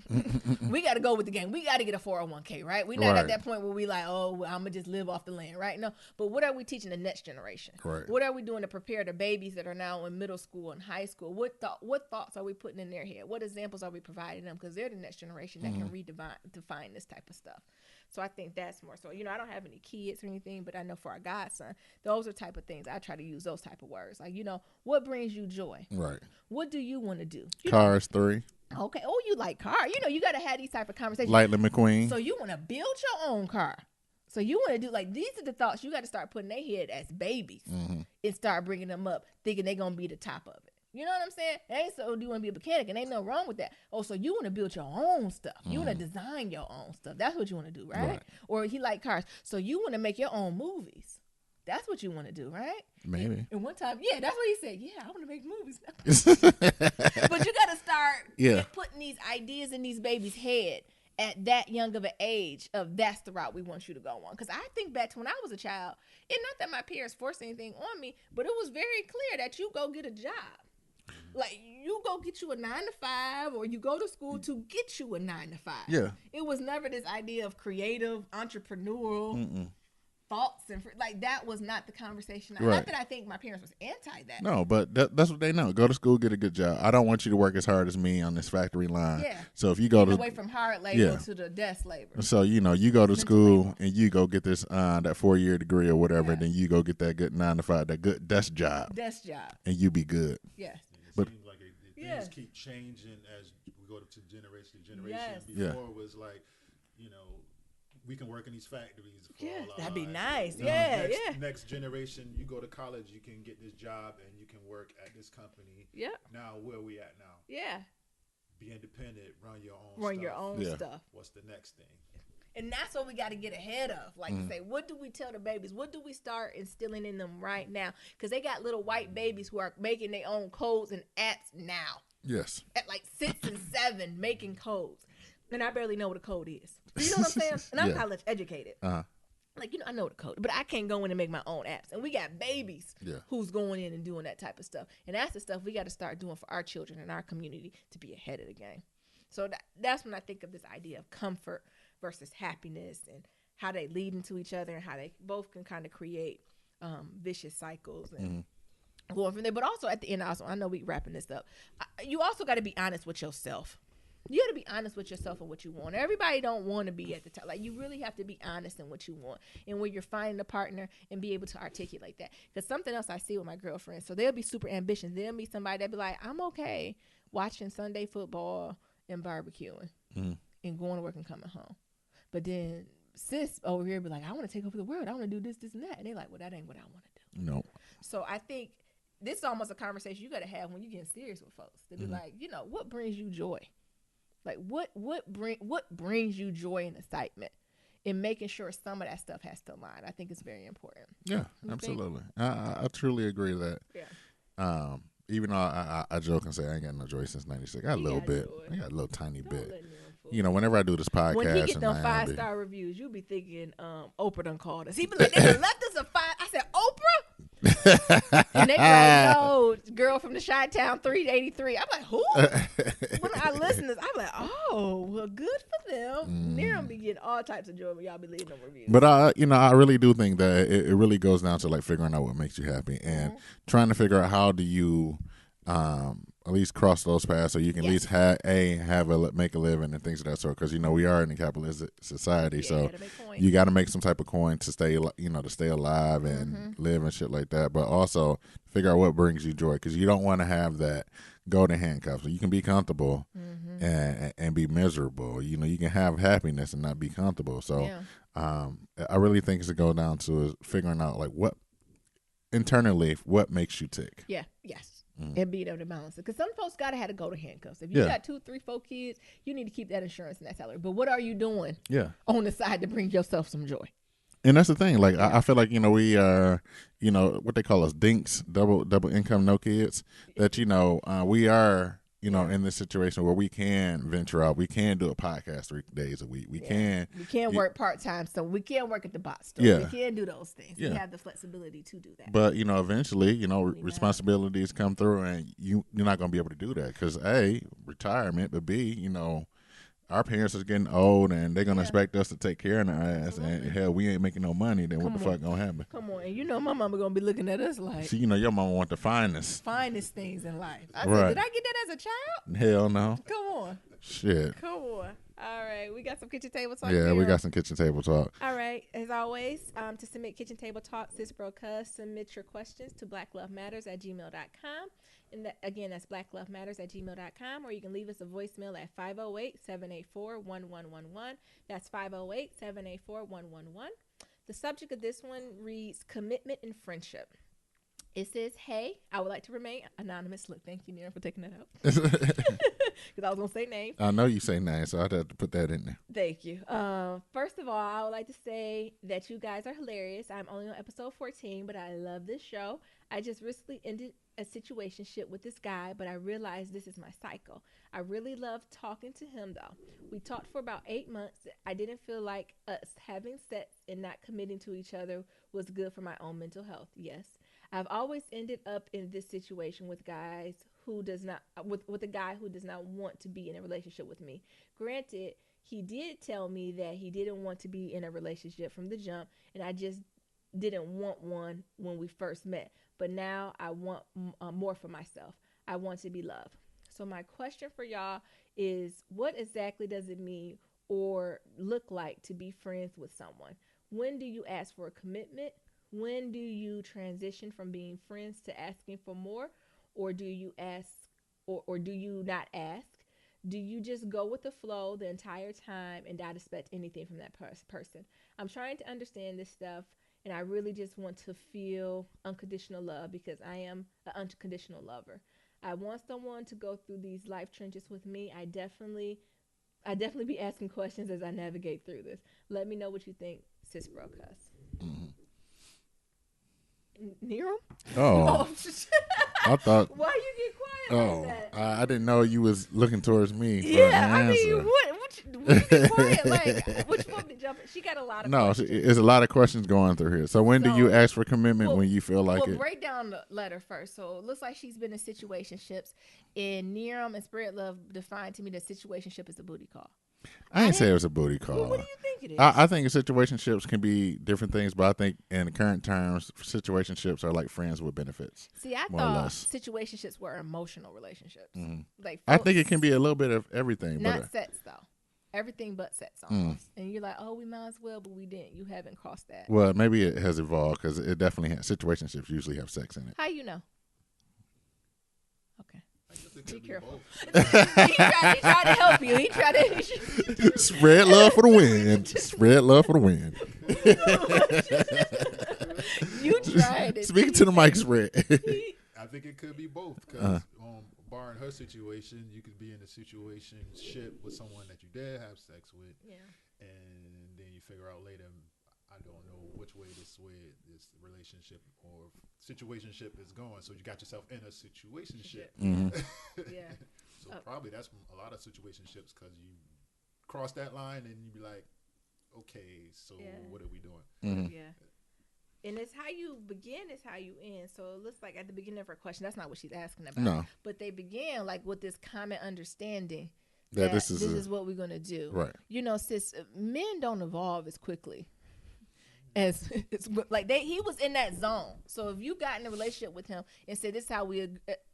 Speaker 2: We got to go with the game. We got to get a 401k, right? We're not at that point where we like, I'm going to just live off the land, right? No. But what are we teaching the next generation?
Speaker 1: Right.
Speaker 2: What are we doing to prepare the babies that are now in middle school and high school? What thoughts are we putting in their head? What examples are we providing them? Because they're the next generation that can define this type of stuff. So I think that's more so. I don't have any kids or anything, but I know for our godson, those are type of things. I try to use those type of words. Like, what brings you joy?
Speaker 1: Right.
Speaker 2: What do you want to do?
Speaker 1: Cars 3.
Speaker 2: Okay. Oh, you like cars. You got to have these type of conversations.
Speaker 1: Lightning McQueen.
Speaker 2: So you want to build your own car. So you want to do, these are the thoughts you got to start putting in their head as babies and start bringing them up thinking they're going to be the top of it. You know what I'm saying? It ain't so do you want to be a mechanic, and ain't nothing wrong with that. Oh, so you want to build your own stuff. You want to design your own stuff. That's what you want to do, right? Or he like cars. So you want to make your own movies. That's what you want to do, right?
Speaker 1: Maybe.
Speaker 2: And one time, that's what he said. Yeah, I want to make movies now. But you got to start putting these ideas in these babies' head at that young of an age of that's the route we want you to go on. Because I think back to when I was a child, and not that my parents forced anything on me, but it was very clear that you go get a job. Like, you go get you a 9 to 5, or you go to school to get you a 9 to 5.
Speaker 1: Yeah.
Speaker 2: It was never this idea of creative, entrepreneurial thoughts. That was not the conversation.
Speaker 1: Right.
Speaker 2: Not that I think my parents was anti that.
Speaker 1: No, but that's what they know. Go to school, get a good job. I don't want you to work as hard as me on this factory line.
Speaker 2: Yeah.
Speaker 1: So if you go
Speaker 2: away from hard labor to the desk labor.
Speaker 1: So, you go to school and you go get this, that 4-year degree or whatever, and then you go get that good 9 to 5, that good desk job. And you be good.
Speaker 2: Yes.
Speaker 3: But seems like things keep changing as we go to generation to generation.
Speaker 2: Yes.
Speaker 3: Before it was like, we can work in these factories.
Speaker 2: That'd be nice.
Speaker 3: Next generation, you go to college, you can get this job, and you can work at this company.
Speaker 2: Yeah.
Speaker 3: Now, where are we at now?
Speaker 2: Yeah.
Speaker 3: Be independent, run your own stuff. What's the next thing?
Speaker 2: And that's what we got to get ahead of. Like you say, what do we tell the babies? What do we start instilling in them right now? Because they got little white babies who are making their own codes and apps now.
Speaker 1: Yes.
Speaker 2: At like 6 and 7 making codes. And I barely know what a code is. You know what I'm saying? And I'm college educated. I know the code, but I can't go in and make my own apps. And we got babies who's going in and doing that type of stuff. And that's the stuff we got to start doing for our children and our community to be ahead of the game. So that's when I think of this idea of comfort versus happiness and how they lead into each other and how they both can kind of create vicious cycles and going from there. But also at the end, I know we wrapping this up. You also got to be honest with yourself. You got to be honest with yourself and what you want. Everybody don't want to be at the top. Like, you really have to be honest in what you want and when you're finding a partner and be able to articulate that. Because something else I see with my girlfriends, so they'll be super ambitious. They'll be somebody that be like, I'm okay watching Sunday football and barbecuing and going to work and coming home. But then sis over here be like, I want to take over the world. I want to do this, this, and that. And they're like, well, that ain't what I want to do.
Speaker 1: No.
Speaker 2: So I think this is almost a conversation you got to have when you're getting serious with folks. To be like, what brings you joy? Like, what brings you joy and excitement? And making sure some of that stuff has to align. I think it's very important.
Speaker 1: Yeah, absolutely. I truly agree with that. Yeah. Even though I joke and say I ain't got no joy since '96. I got a little bit. I got a little tiny bit. Whenever I do this podcast,
Speaker 2: when he get them 5-star reviews, you be thinking Oprah done called us. He be like, they done left us a 5. I said, Oprah? And they be like, no, girl from the Chi-Town 383. I'm like, who? When I listen to this, I'm like, oh, well, good for them. Miriam be getting all types of joy when y'all be leaving them reviews.
Speaker 1: But I really do think that it really goes down to like figuring out what makes you happy and trying to figure out how do you at least cross those paths so you can
Speaker 2: Yes.
Speaker 1: at least make a living and things of that sort. Because we are in a capitalist society,
Speaker 2: Yeah,
Speaker 1: so
Speaker 2: you gotta make coin.
Speaker 1: you got to make some type of coin to stay alive and live and shit like that. But also figure out what brings you joy, because you don't want to have that golden handcuffs. You can be comfortable and be miserable. You can have happiness and not be comfortable. So I really think it's to go down to figuring out like what internally what makes you tick.
Speaker 2: Yeah. Yes. And being able to balance it. Because some folks got to have to go to handcuffs. If you got 2, 3, 4 kids, you need to keep that insurance and that salary. But what are you doing on the side to bring yourself some joy?
Speaker 1: And that's the thing. Like I feel like we are, what they call us, dinks, double income, no kids. That we are, in this situation where we can venture out. We can do a podcast 3 days a week. We can
Speaker 2: work part time, so we can work at the box store.
Speaker 1: Yeah.
Speaker 2: We can do those things.
Speaker 1: Yeah.
Speaker 2: We have the flexibility to do that.
Speaker 1: But eventually, responsibilities come through, and you're not going to be able to do that because A, retirement, but B, our parents are getting old and they're going to expect us to take care of their ass. And hell, we ain't making no money. Then what the fuck going to happen?
Speaker 2: Come on. And my mama going to be looking at us like.
Speaker 1: See, your mama want the finest
Speaker 2: things in life. I
Speaker 1: Right.
Speaker 2: said, did I get that as a child?
Speaker 1: Hell no.
Speaker 2: Come on.
Speaker 1: Shit.
Speaker 2: Come on. All right. We got some kitchen table talk.
Speaker 1: Yeah,
Speaker 2: here.
Speaker 1: we got some kitchen table talk.
Speaker 2: All right. As always, to submit kitchen table talk, Sis Bro Cuz, submit your questions to blacklovematters@gmail.com. And again, that's blacklovematters@gmail.com, or you can leave us a voicemail at 508-784-1111. That's 508-784-1111. The subject of this one reads commitment and friendship. It says, hey, I would like to remain anonymous. Look, thank you, Nira, for taking that out. Because I was going to say name.
Speaker 1: I know you say name, so I'd have to put that in there.
Speaker 2: Thank you. First of all, I would like to say that you guys are hilarious. I'm only on episode 14, but I love this show. I just recently ended a situationship with this guy, but I realized this is my cycle. I really love talking to him, though. We talked for about 8 months. I didn't feel like us having sex and not committing to each other was good for my own mental health. Yes. I've always ended up in this situation with guys who does not, with a guy who does not want to be in a relationship with me. Granted, he did tell me that he didn't want to be in a relationship from the jump, and I just didn't want one when we first met. But now I want more for myself. I want to be loved. So my question for y'all is, what exactly does it mean or look like to be friends with someone? When do you ask for a commitment? When do you transition from being friends to asking for more? Or do you ask, or do you not ask? Do you just go with the flow the entire time and not expect anything from that person? I'm trying to understand this stuff, and I really just want to feel unconditional love because I am an unconditional lover. I want someone to go through these life trenches with me. I definitely be asking questions as I navigate through this. Let me know what you think, Sis Bro Cuz.
Speaker 1: Mm-hmm.
Speaker 2: Nero?
Speaker 1: Oh. I thought.
Speaker 2: Why you get quiet like that?
Speaker 1: I didn't know you was looking towards me. For
Speaker 2: Yeah,
Speaker 1: an
Speaker 2: I
Speaker 1: answer.
Speaker 2: mean, what you get quiet? Like, which one to jump in? She got a lot of questions.
Speaker 1: There's a lot of questions going through here. So when do you ask for commitment when you feel like it?
Speaker 2: Break down the letter first. So it looks like she's been in situationships. And Nerum and Spirit Love defined to me that situationship is a booty call.
Speaker 1: I didn't say it was a booty call.
Speaker 2: Well, what do you think it is?
Speaker 1: I think situationships can be different things, but I think in the current terms, situationships are like friends with benefits.
Speaker 2: See, I
Speaker 1: more or
Speaker 2: thought
Speaker 1: less.
Speaker 2: situationships were emotional relationships.
Speaker 1: Mm-hmm.
Speaker 2: Like
Speaker 1: I think it can be a little bit of everything.
Speaker 2: Not sex, though. Everything but sex almost. And you're like, oh, we might as well, but we didn't. You haven't crossed that.
Speaker 1: Well, maybe it has evolved because it definitely has. Situationships usually have sex in it.
Speaker 2: How you know? Okay. Be careful.
Speaker 3: Both.
Speaker 2: he tried to help you. He tried to
Speaker 1: Spread love for the win. Spread love for the win.
Speaker 2: You tried it.
Speaker 1: Speaking to the mic, Spread.
Speaker 3: I think it could be both because barring her situation, you could be in a situationship with someone that you did have sex with, and then you figure out later, I don't know which way this relationship or situationship is going. So you got yourself in a situationship.
Speaker 1: Mm-hmm.
Speaker 2: Yeah.
Speaker 3: So probably that's a lot of situationships because you cross that line and you be like, okay, so what are we doing?
Speaker 1: Mm-hmm.
Speaker 2: Yeah. And it's how you begin is how you end. So it looks like at the beginning of her question, that's not what she's asking about.
Speaker 1: No.
Speaker 2: But they began like with this common understanding
Speaker 1: Yeah,
Speaker 2: that this is what we're going to do.
Speaker 1: Right.
Speaker 2: You know, sis, men don't evolve as quickly As it's like he was in that zone. So if you got in a relationship with him and said this is how we're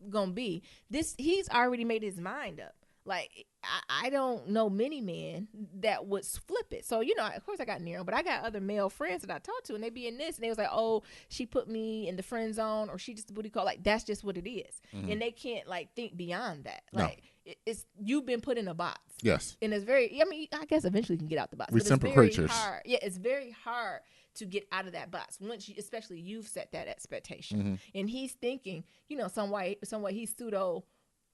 Speaker 2: gonna be, he's already made his mind up. Like I don't know many men that would flip it. So of course I got Nero, but I got other male friends that I talk to, and they be in this, and they was like, oh, she put me in the friend zone, or she just a booty call. Like that's just what it is, and they can't like think beyond that. Like it's you've been put in a box.
Speaker 1: Yes,
Speaker 2: and it's very. I mean, I guess eventually you can get out the box.
Speaker 1: We're simple creatures.
Speaker 2: Hard. Yeah, it's very hard to get out of that box once especially you've set that expectation, and he's thinking, some way he's pseudo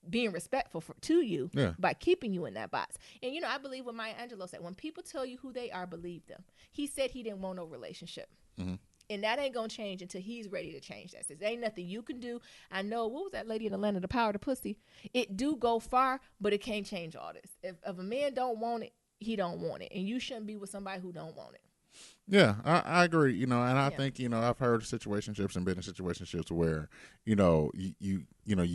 Speaker 2: being respectful to you by keeping you in that box. And I believe what Maya Angelou said, when people tell you who they are, believe them. He said he didn't want no relationship. And that ain't gonna change until he's ready to change that. There ain't nothing you can do. I know, what was that lady in Atlanta, the power of the pussy? It do go far, but it can't change all this. If a man don't want it, he don't want it. And you shouldn't be with somebody who don't want it.
Speaker 1: Yeah, I agree. And I think I've heard of situationships and been in situationships where you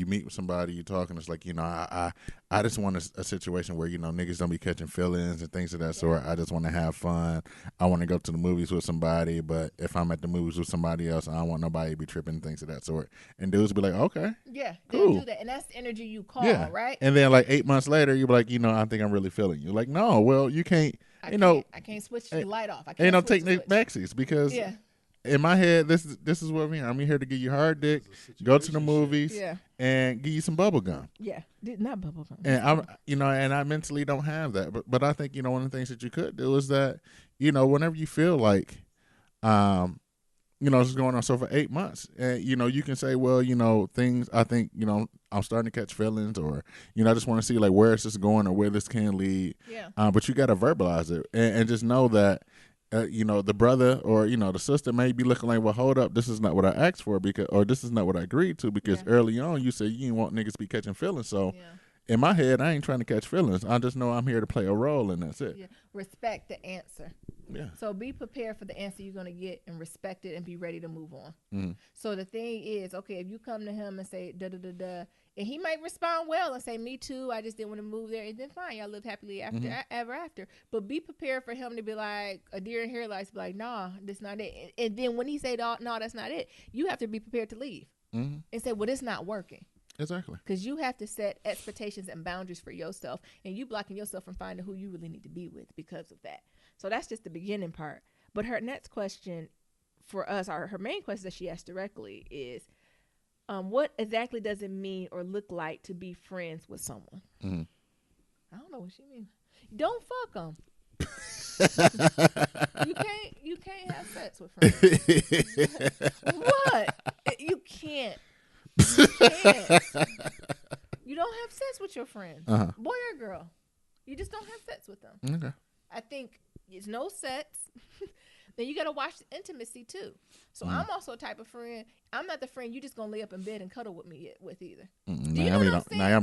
Speaker 1: meet with somebody, you talk, and it's like I just want a situation where niggas don't be catching feelings and things of that sort. I just want to have fun. I want to go to the movies with somebody, but if I'm at the movies with somebody else, I don't want nobody to be tripping, things of that sort. And dudes be like, okay,
Speaker 2: yeah,
Speaker 1: cool.
Speaker 2: They'll do that, and that's the energy you call, right?
Speaker 1: And then like 8 months later, you be like, I think I'm really feeling you. Like, no, well, you can't. I
Speaker 2: can't switch the light off. I
Speaker 1: can't no take backsies because in my head, this is what I'm here. I'm here to give you hard dick, go to the movies, and give you some bubble gum.
Speaker 2: Yeah, not bubble gum.
Speaker 1: And and I mentally don't have that. But I think one of the things that you could do is that whenever you feel like, this is going on. So for 8 months, and you can say, well, things. I think I'm starting to catch feelings, or I just want to see like where is this going or where this can lead.
Speaker 2: Yeah.
Speaker 1: But you got to verbalize it and just know that the brother or the sister may be looking like, well, hold up, this is not what I asked for or this is not what I agreed to because early on you said you didn't want niggas to be catching feelings. So in my head, I ain't trying to catch feelings. I just know I'm here to play a role, and that's it.
Speaker 2: Yeah. Respect the answer.
Speaker 1: Yeah.
Speaker 2: So be prepared for the answer you're going to get and respect it and be ready to move on.
Speaker 1: Mm.
Speaker 2: So the thing is, okay, if you come to him and say da-da-da-da, and he might respond well and say, me too, I just didn't want to move there, and then fine, y'all live happily ever after. But be prepared for him to be like, a deer in headlights, be like, nah, that's not it. And then when he say, no, that's not it, you have to be prepared to leave and say, well, it's not working.
Speaker 1: Exactly.
Speaker 2: Because you have to set expectations and boundaries for yourself, and you blocking yourself from finding who you really need to be with because of that. So that's just the beginning part. But her next question for us, her main question that she asked directly is, what exactly does it mean or look like to be friends with someone?
Speaker 1: Mm-hmm.
Speaker 2: I don't know what she means. Don't fuck them. You can't have sex with friends. What? You can't. You don't have sex with your friends, boy or girl. You just don't have sex with them.
Speaker 1: Okay.
Speaker 2: I think it's no sex. Then you got to watch the intimacy too. So I'm also a type of friend. I'm not the friend you just gonna lay up in bed and cuddle with me with either.
Speaker 1: Naomi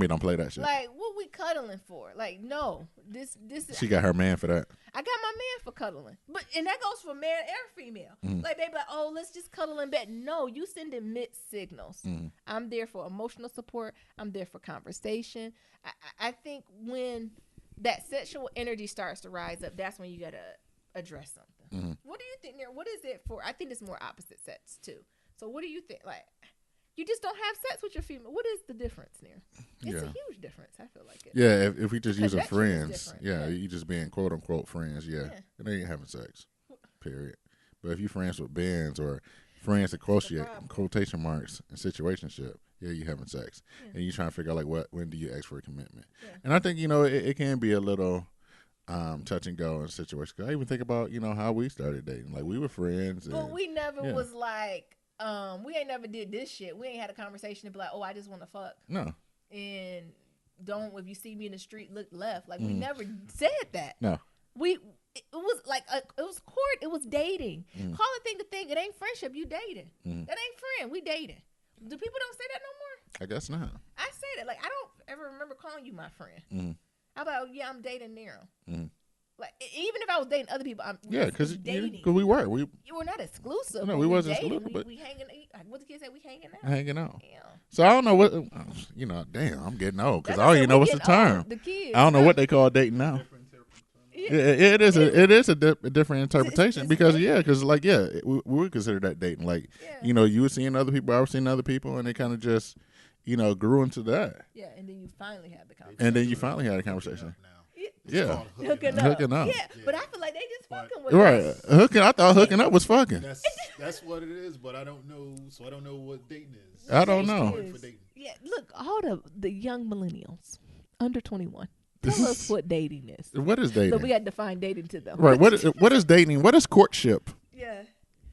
Speaker 1: don't play that shit.
Speaker 2: Like, what we cuddling for? Like, no, this.
Speaker 1: She got her man for that.
Speaker 2: I got my man for cuddling, and that goes for man and female. Like, they be like, oh, let's just cuddle in bed. No, you sending mixed signals. I'm there for emotional support. I'm there for conversation. I think when that sexual energy starts to rise up, that's when you gotta address something. What do you think there? What is it for? I think it's more opposite sex too. So what do you think? Like, you just don't have sex with your female. What is the difference there? It's a huge difference. I feel like it.
Speaker 1: Yeah, if we just using friends, you just being quote unquote friends, and they ain't having sex. Period. But if you friends with bands or friends that quotation marks and situationship, you having sex, and you trying to figure out like when do you ask for a commitment? And I think it can be a little touch and go in situations. I even think about how we started dating. Like, we were friends,
Speaker 2: but we never was like we ain't never did this shit. We ain't had a conversation to be like, oh, I just want to fuck.
Speaker 1: No.
Speaker 2: And don't, if you see me in the street, look left. Like, we never said that.
Speaker 1: No.
Speaker 2: It was like it was court. It was dating. Call it thing to thing. It ain't friendship. You dating. That ain't friend. We dating. Do people don't say that no more?
Speaker 1: I guess not.
Speaker 2: I say that. Like, I don't ever remember calling you my friend. How about, I'm dating Nero. Like, even if I was dating other people,
Speaker 1: because we were.
Speaker 2: You were not exclusive.
Speaker 1: No, we wasn't exclusive.
Speaker 2: But we hanging. What the kids say? We hanging out.
Speaker 1: Hanging out.
Speaker 2: Damn.
Speaker 1: So I don't know what. Damn, I'm getting old because I don't even know what's the term.
Speaker 2: The kids.
Speaker 1: I don't know what they call dating now.
Speaker 2: Yeah,
Speaker 1: It is a different interpretation because like we would consider that dating. Like you were seeing other people, I was seeing other people, and it kind of just grew into that.
Speaker 2: Yeah, and then you finally have the conversation.
Speaker 1: And then you finally had a conversation. Yeah,
Speaker 2: hooking up. Yeah, but I feel like they just fucking with us.
Speaker 1: I thought hooking up was fucking.
Speaker 3: That's what it is, but I don't know. So I don't know what dating is.
Speaker 1: I don't know.
Speaker 2: Yeah, look, all the young millennials under 21. Tell us what dating is.
Speaker 1: What is dating?
Speaker 2: So we had to define dating to them.
Speaker 1: Right. What is dating? What is courtship?
Speaker 2: Yeah.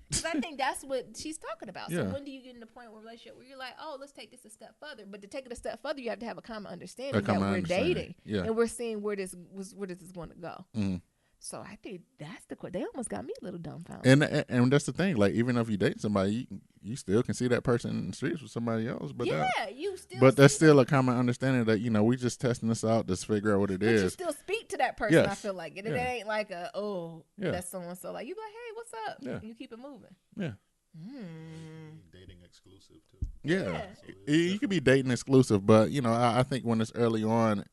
Speaker 2: Because I think that's what she's talking about. So
Speaker 1: Yeah.
Speaker 2: when do you get in the point of relationship where you're like, oh, let's take this a step further? But to take it a step further, you have to have a common understanding that we're dating.
Speaker 1: Yeah.
Speaker 2: And we're seeing where this is going to go.
Speaker 1: Mm.
Speaker 2: So I think that's the question. They almost got me a little dumbfounded.
Speaker 1: And that's the thing. Like even if you date somebody, you still can see that person in the streets with somebody else. But
Speaker 2: you still.
Speaker 1: But that's still a common understanding that we just testing this out to figure out what it is.
Speaker 2: You still speak to that person.
Speaker 1: Yes.
Speaker 2: I feel like it ain't like that's so and so. Like you be like, hey, what's up?
Speaker 1: Yeah.
Speaker 2: And you keep it moving.
Speaker 1: Yeah.
Speaker 3: Dating exclusive too.
Speaker 1: Yeah.
Speaker 3: So
Speaker 1: You could be dating exclusive, but I think when it's early on,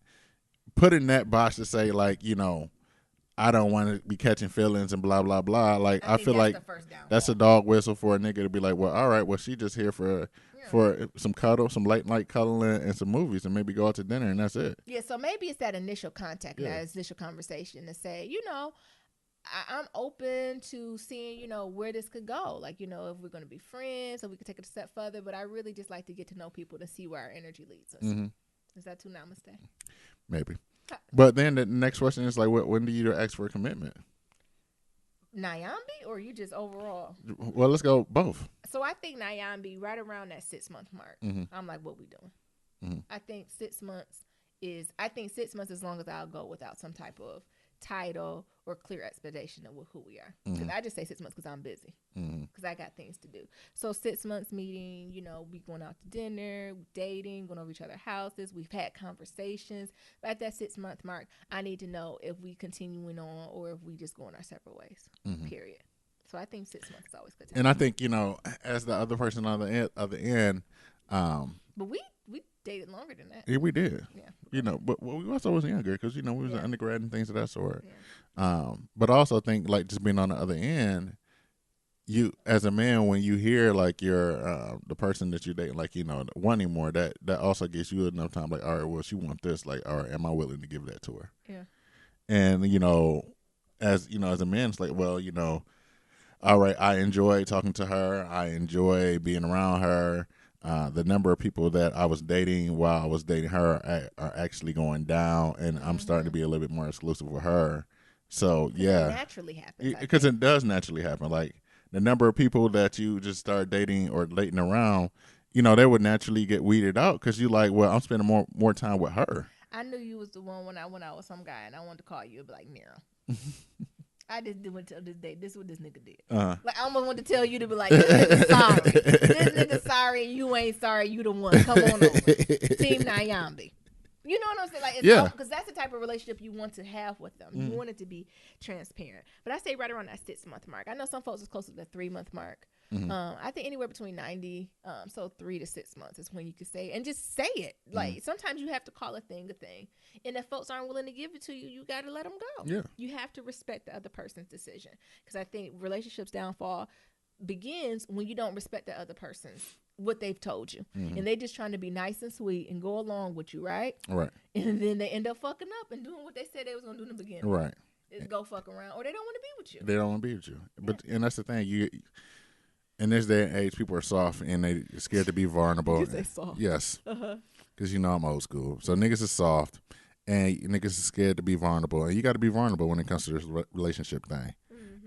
Speaker 1: put in that box to say like I don't want to be catching feelings and blah blah blah. Like I feel like that's a dog whistle for a nigga to be like, well, all right, well she just here for some cuddle, some late night cuddling, and some movies, and maybe go out to dinner, and that's it.
Speaker 2: Yeah, so maybe it's that initial contact, that initial conversation to say, I'm open to seeing, where this could go. Like, if we're going to be friends, so we could take it a step further. But I really just like to get to know people to see where our energy leads us.
Speaker 1: Mm-hmm.
Speaker 2: Is that too namaste?
Speaker 1: Maybe. But then the next question is like, when do you ask for a commitment?
Speaker 2: Nyambi or you just overall?
Speaker 1: Well, let's go both.
Speaker 2: So I think Nyambi right around that 6 month mark. Mm-hmm. I'm like, what we doing? Mm-hmm. I think 6 months as long as I'll go without some type of title or clear expectation of who we are. Because I just say 6 months because I'm busy. Because I got things to do. So 6 months meeting, we going out to dinner, dating, going over each other's houses. We've had conversations. But at that 6 month mark, I need to know if we continuing on or if we just going our separate ways. Period. So I think 6 months is always good time.
Speaker 1: And I think, as the other person on the other end.
Speaker 2: But we dated longer than that.
Speaker 1: Yeah, we did.
Speaker 2: Yeah.
Speaker 1: But we also was younger because, we was an undergrad and things of that sort.
Speaker 2: Yeah.
Speaker 1: But I also think, like, just being on the other end, you, as a man, when you hear, like, your the person that you date, like, wanting more, that also gives you enough time, like, all right, well, she wants this. Like, all right, am I willing to give that to her?
Speaker 2: Yeah.
Speaker 1: And, as a man, it's like, well, all right, I enjoy talking to her. I enjoy being around her. The number of people that I was dating while I was dating her are actually going down, and I'm starting to be a little bit more exclusive with her. So
Speaker 2: It naturally happens.
Speaker 1: because it does naturally happen. Like the number of people that you just start dating or dating around, they would naturally get weeded out because you like, well, I'm spending more time with her.
Speaker 2: I knew you was the one when I went out with some guy and I wanted to call you and be like, Nero. I just went to this day. This is what this nigga did. Like I almost wanted to tell you to be like, this nigga sorry. This nigga sorry. You ain't sorry. You the one. Come on over. Team Nyambi. You know what I'm saying? Like, because that's the type of relationship you want to have with them. You want it to be transparent. But I say right around that 6 month mark. I know some folks is closer to the 3 month mark. I think anywhere between 90, so 3 to 6 months is when you can say, and just say it. Like sometimes you have to call a thing. And if folks aren't willing to give it to you, you got to let them go.
Speaker 1: Yeah.
Speaker 2: You have to respect the other person's decision. Because I think relationships downfall begins when you don't respect the other person's what they've told you, and they just trying to be nice and sweet and go along with you, right?
Speaker 1: Right.
Speaker 2: And then they end up fucking up and doing what they said they was gonna do in the beginning.
Speaker 1: Right.
Speaker 2: Is go fuck around, or they don't want to be with you.
Speaker 1: They don't want to be with you. But and that's the thing. You in this day and age, people are soft and they scared to be vulnerable.
Speaker 2: You say soft.
Speaker 1: Yes. Because I'm old school, so niggas is soft and niggas is scared to be vulnerable, and you got to be vulnerable when it comes to this relationship thing.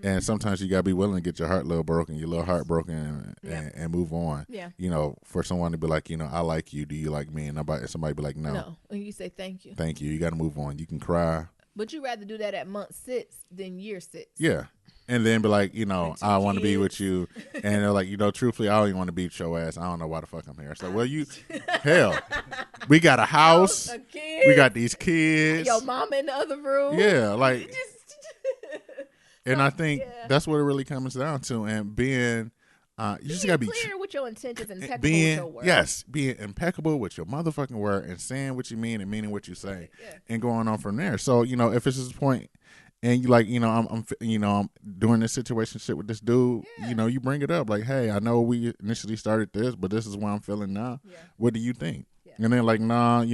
Speaker 1: And sometimes you gotta be willing to get your heart a little broken, your little heart broken, and move on.
Speaker 2: Yeah.
Speaker 1: For someone to be like, I like you. Do you like me? And somebody be like, no.
Speaker 2: No. And you say thank you.
Speaker 1: Thank you. You gotta move on. You can cry.
Speaker 2: But you rather do that at month 6 than year 6.
Speaker 1: Yeah. And then be like, I want to be with you. And they're like, truthfully, I don't even want to beat your ass. I don't know why the fuck I'm here. So, well, hell, we got a house. We got these kids.
Speaker 2: Your mama in the other room.
Speaker 1: Yeah. Like. And I think that's what it really comes down to. And being, you just gotta be
Speaker 2: clear with your intentions and impeccable with your word.
Speaker 1: Yes, being impeccable with your motherfucking word and saying what you mean and meaning what you say, and going on from there. So if it's this point and you like, I'm doing this situation shit with this dude.
Speaker 2: Yeah.
Speaker 1: You bring it up like, hey, I know we initially started this, but this is what I'm feeling now.
Speaker 2: Yeah.
Speaker 1: What do you think?
Speaker 2: Yeah.
Speaker 1: And then like, nah,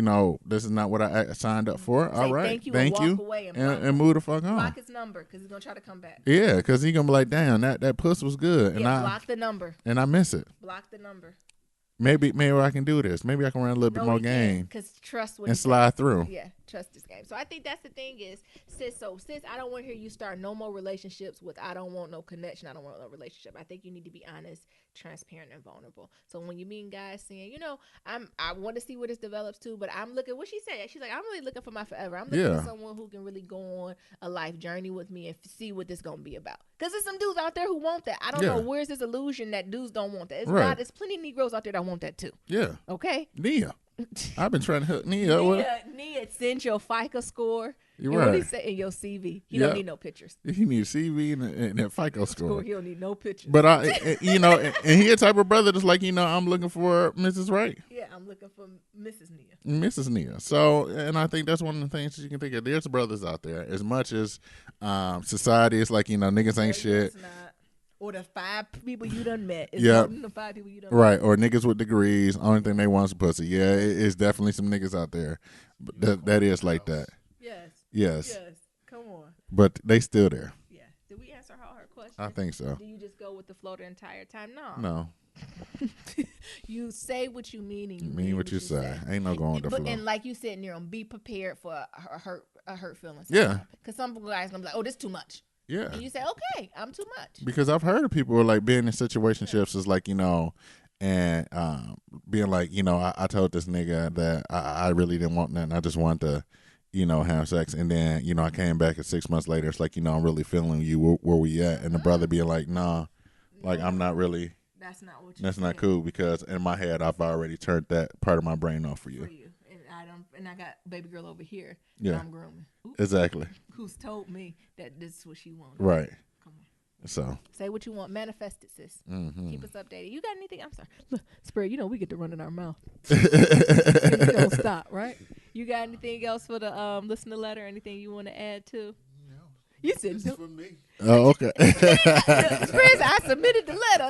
Speaker 1: this is not what I signed up for.
Speaker 2: Say
Speaker 1: All right,
Speaker 2: thank you,
Speaker 1: thank
Speaker 2: and
Speaker 1: you,
Speaker 2: walk away
Speaker 1: and move the fuck on.
Speaker 2: block his number because he's gonna try to come back.
Speaker 1: Yeah, because he gonna be like, damn, that puss was good, and
Speaker 2: block the number.
Speaker 1: And I miss it.
Speaker 2: Block the number.
Speaker 1: Maybe I can do this. Maybe I can run a little bit more game.
Speaker 2: Because trust what
Speaker 1: and slide through.
Speaker 2: Yeah, trust this game. So I think that's the thing is, sis, I don't want to hear you start no more relationships with I don't want no connection, I don't want no relationship. I think you need to be honest, transparent, and vulnerable. So when you meet guys saying, I want to see where this develops to, but I'm looking, what she said, she's like, I'm really looking for my forever. I'm looking for someone who can really go on a life journey with me and see what this going to be about. Because there's some dudes out there who want that. I don't know, where's this illusion that dudes don't want that? It's not. There's plenty of Negroes out there that want that too.
Speaker 1: Yeah.
Speaker 2: Okay.
Speaker 1: Nia. I've been trying to hook Nia.
Speaker 2: Nia, send your FICO score.
Speaker 1: You're
Speaker 2: right. What he say in your CV? He don't need no pictures.
Speaker 1: He need a CV and that FICO score.
Speaker 2: He don't need no pictures.
Speaker 1: But and he a type of brother that's like, I'm looking for Mrs. Right.
Speaker 2: Yeah, I'm looking for Mrs. Nia.
Speaker 1: Mrs. Nia. So, and I think that's one of the things you can think of. There's brothers out there. As much as society is like, niggas ain't shit.
Speaker 2: Or the 5 people you done met.
Speaker 1: Yeah.
Speaker 2: The 5 people you done
Speaker 1: met. Or niggas with degrees. Only thing they want is pussy. Yeah, it's definitely some niggas out there. But that is like that. Yes.
Speaker 2: Come on.
Speaker 1: But they still there.
Speaker 2: Yeah. Did we answer all her questions?
Speaker 1: I think so.
Speaker 2: Do you just go with the flow the entire time?
Speaker 1: No.
Speaker 2: You say what you mean and you
Speaker 1: mean what you say. Ain't no going with the flow.
Speaker 2: And like you said, Nero, be prepared for a hurt feeling.
Speaker 1: Yeah.
Speaker 2: Because some guys gonna be like, oh, this too much.
Speaker 1: Yeah.
Speaker 2: And you say, okay, I'm too much.
Speaker 1: Because I've heard of people who like being in situationships is like, and being like, I told this nigga that I really didn't want nothing. I just wanted to, have sex. And then, I came back and 6 months later, it's like, I'm really feeling you. Where we at? And the brother being like, nah, like I'm not really.
Speaker 2: That's not what you
Speaker 1: That's not cool because in my head, I've already turned that part of my brain off for you.
Speaker 2: And I got baby girl over here.
Speaker 1: Yeah.
Speaker 2: I'm grooming. Oops.
Speaker 1: Exactly.
Speaker 2: Who's told me that this is what she wants.
Speaker 1: Right.
Speaker 2: Come on.
Speaker 1: So.
Speaker 2: Say what you want. Manifest it, sis.
Speaker 1: Mm-hmm.
Speaker 2: Keep us updated. You got anything? I'm sorry. Look, Spur, we get to run in our mouth. You don't stop, right? You got anything else for the listener letter? Anything you want to add to?
Speaker 3: No.
Speaker 2: You said
Speaker 3: this
Speaker 2: no.
Speaker 3: is for me.
Speaker 1: Oh, okay.
Speaker 2: Spurs, I submitted the letter.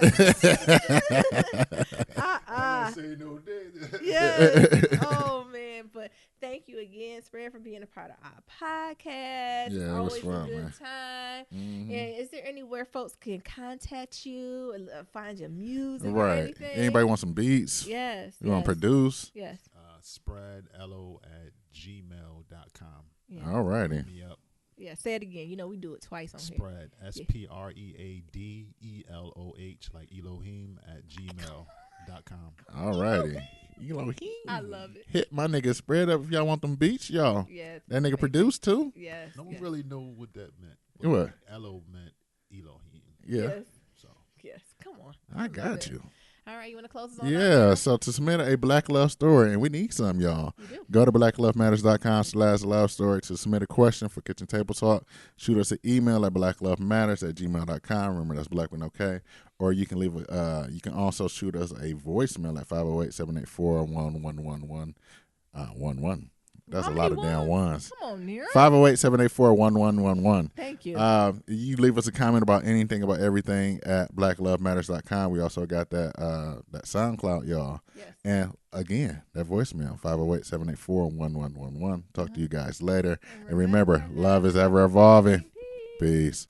Speaker 3: I say no day.
Speaker 2: Yeah. Oh man, but thank you again, Spur, for being a part of our podcast.
Speaker 1: Yeah, it was fun,
Speaker 2: a good
Speaker 1: man.
Speaker 2: time.
Speaker 1: Mm-hmm.
Speaker 2: And is there anywhere folks can contact you and find your music or
Speaker 1: Right.
Speaker 2: anything?
Speaker 1: Anybody want some beats?
Speaker 2: Yes.
Speaker 1: You want to produce?
Speaker 2: Yes.
Speaker 3: Spreadlo@gmail.com.
Speaker 2: Yeah.
Speaker 1: All righty.
Speaker 3: Hit me up.
Speaker 2: Yeah, say it again. We do it twice on
Speaker 3: Spread,
Speaker 2: here.
Speaker 3: SPREADELOH, like Elohim, @gmail.com.
Speaker 1: All righty. Elohim.
Speaker 2: I love it.
Speaker 1: Hit my nigga Spread up if y'all want them beats, y'all.
Speaker 2: Yes.
Speaker 1: That nigga produced too?
Speaker 2: Yes.
Speaker 3: No one really know what that meant.
Speaker 1: What?
Speaker 3: Elo meant Elohim.
Speaker 1: Yeah.
Speaker 2: Yes.
Speaker 3: So.
Speaker 2: Yes. Come on.
Speaker 1: I got you.
Speaker 2: All right, you want to close us on
Speaker 1: Yeah, so to submit a Black Love Story, and we need some, y'all.
Speaker 2: You do.
Speaker 1: Go to blacklovematters.com/love story to submit a question for Kitchen Table Talk. Shoot us an email at blacklovematters@gmail.com. Remember, that's black with no K. Or you can leave you can also shoot us a voicemail at 508-784-1111. That's a lot of damn ones.
Speaker 2: Come on, Nero.
Speaker 1: 508-784-1111.
Speaker 2: Thank you.
Speaker 1: You leave us a comment about anything, about everything at blacklovematters.com. We also got that SoundCloud, y'all.
Speaker 2: Yes.
Speaker 1: And again, that voicemail, 508-784-1111. Talk to you guys later. And remember, love is ever evolving. Peace.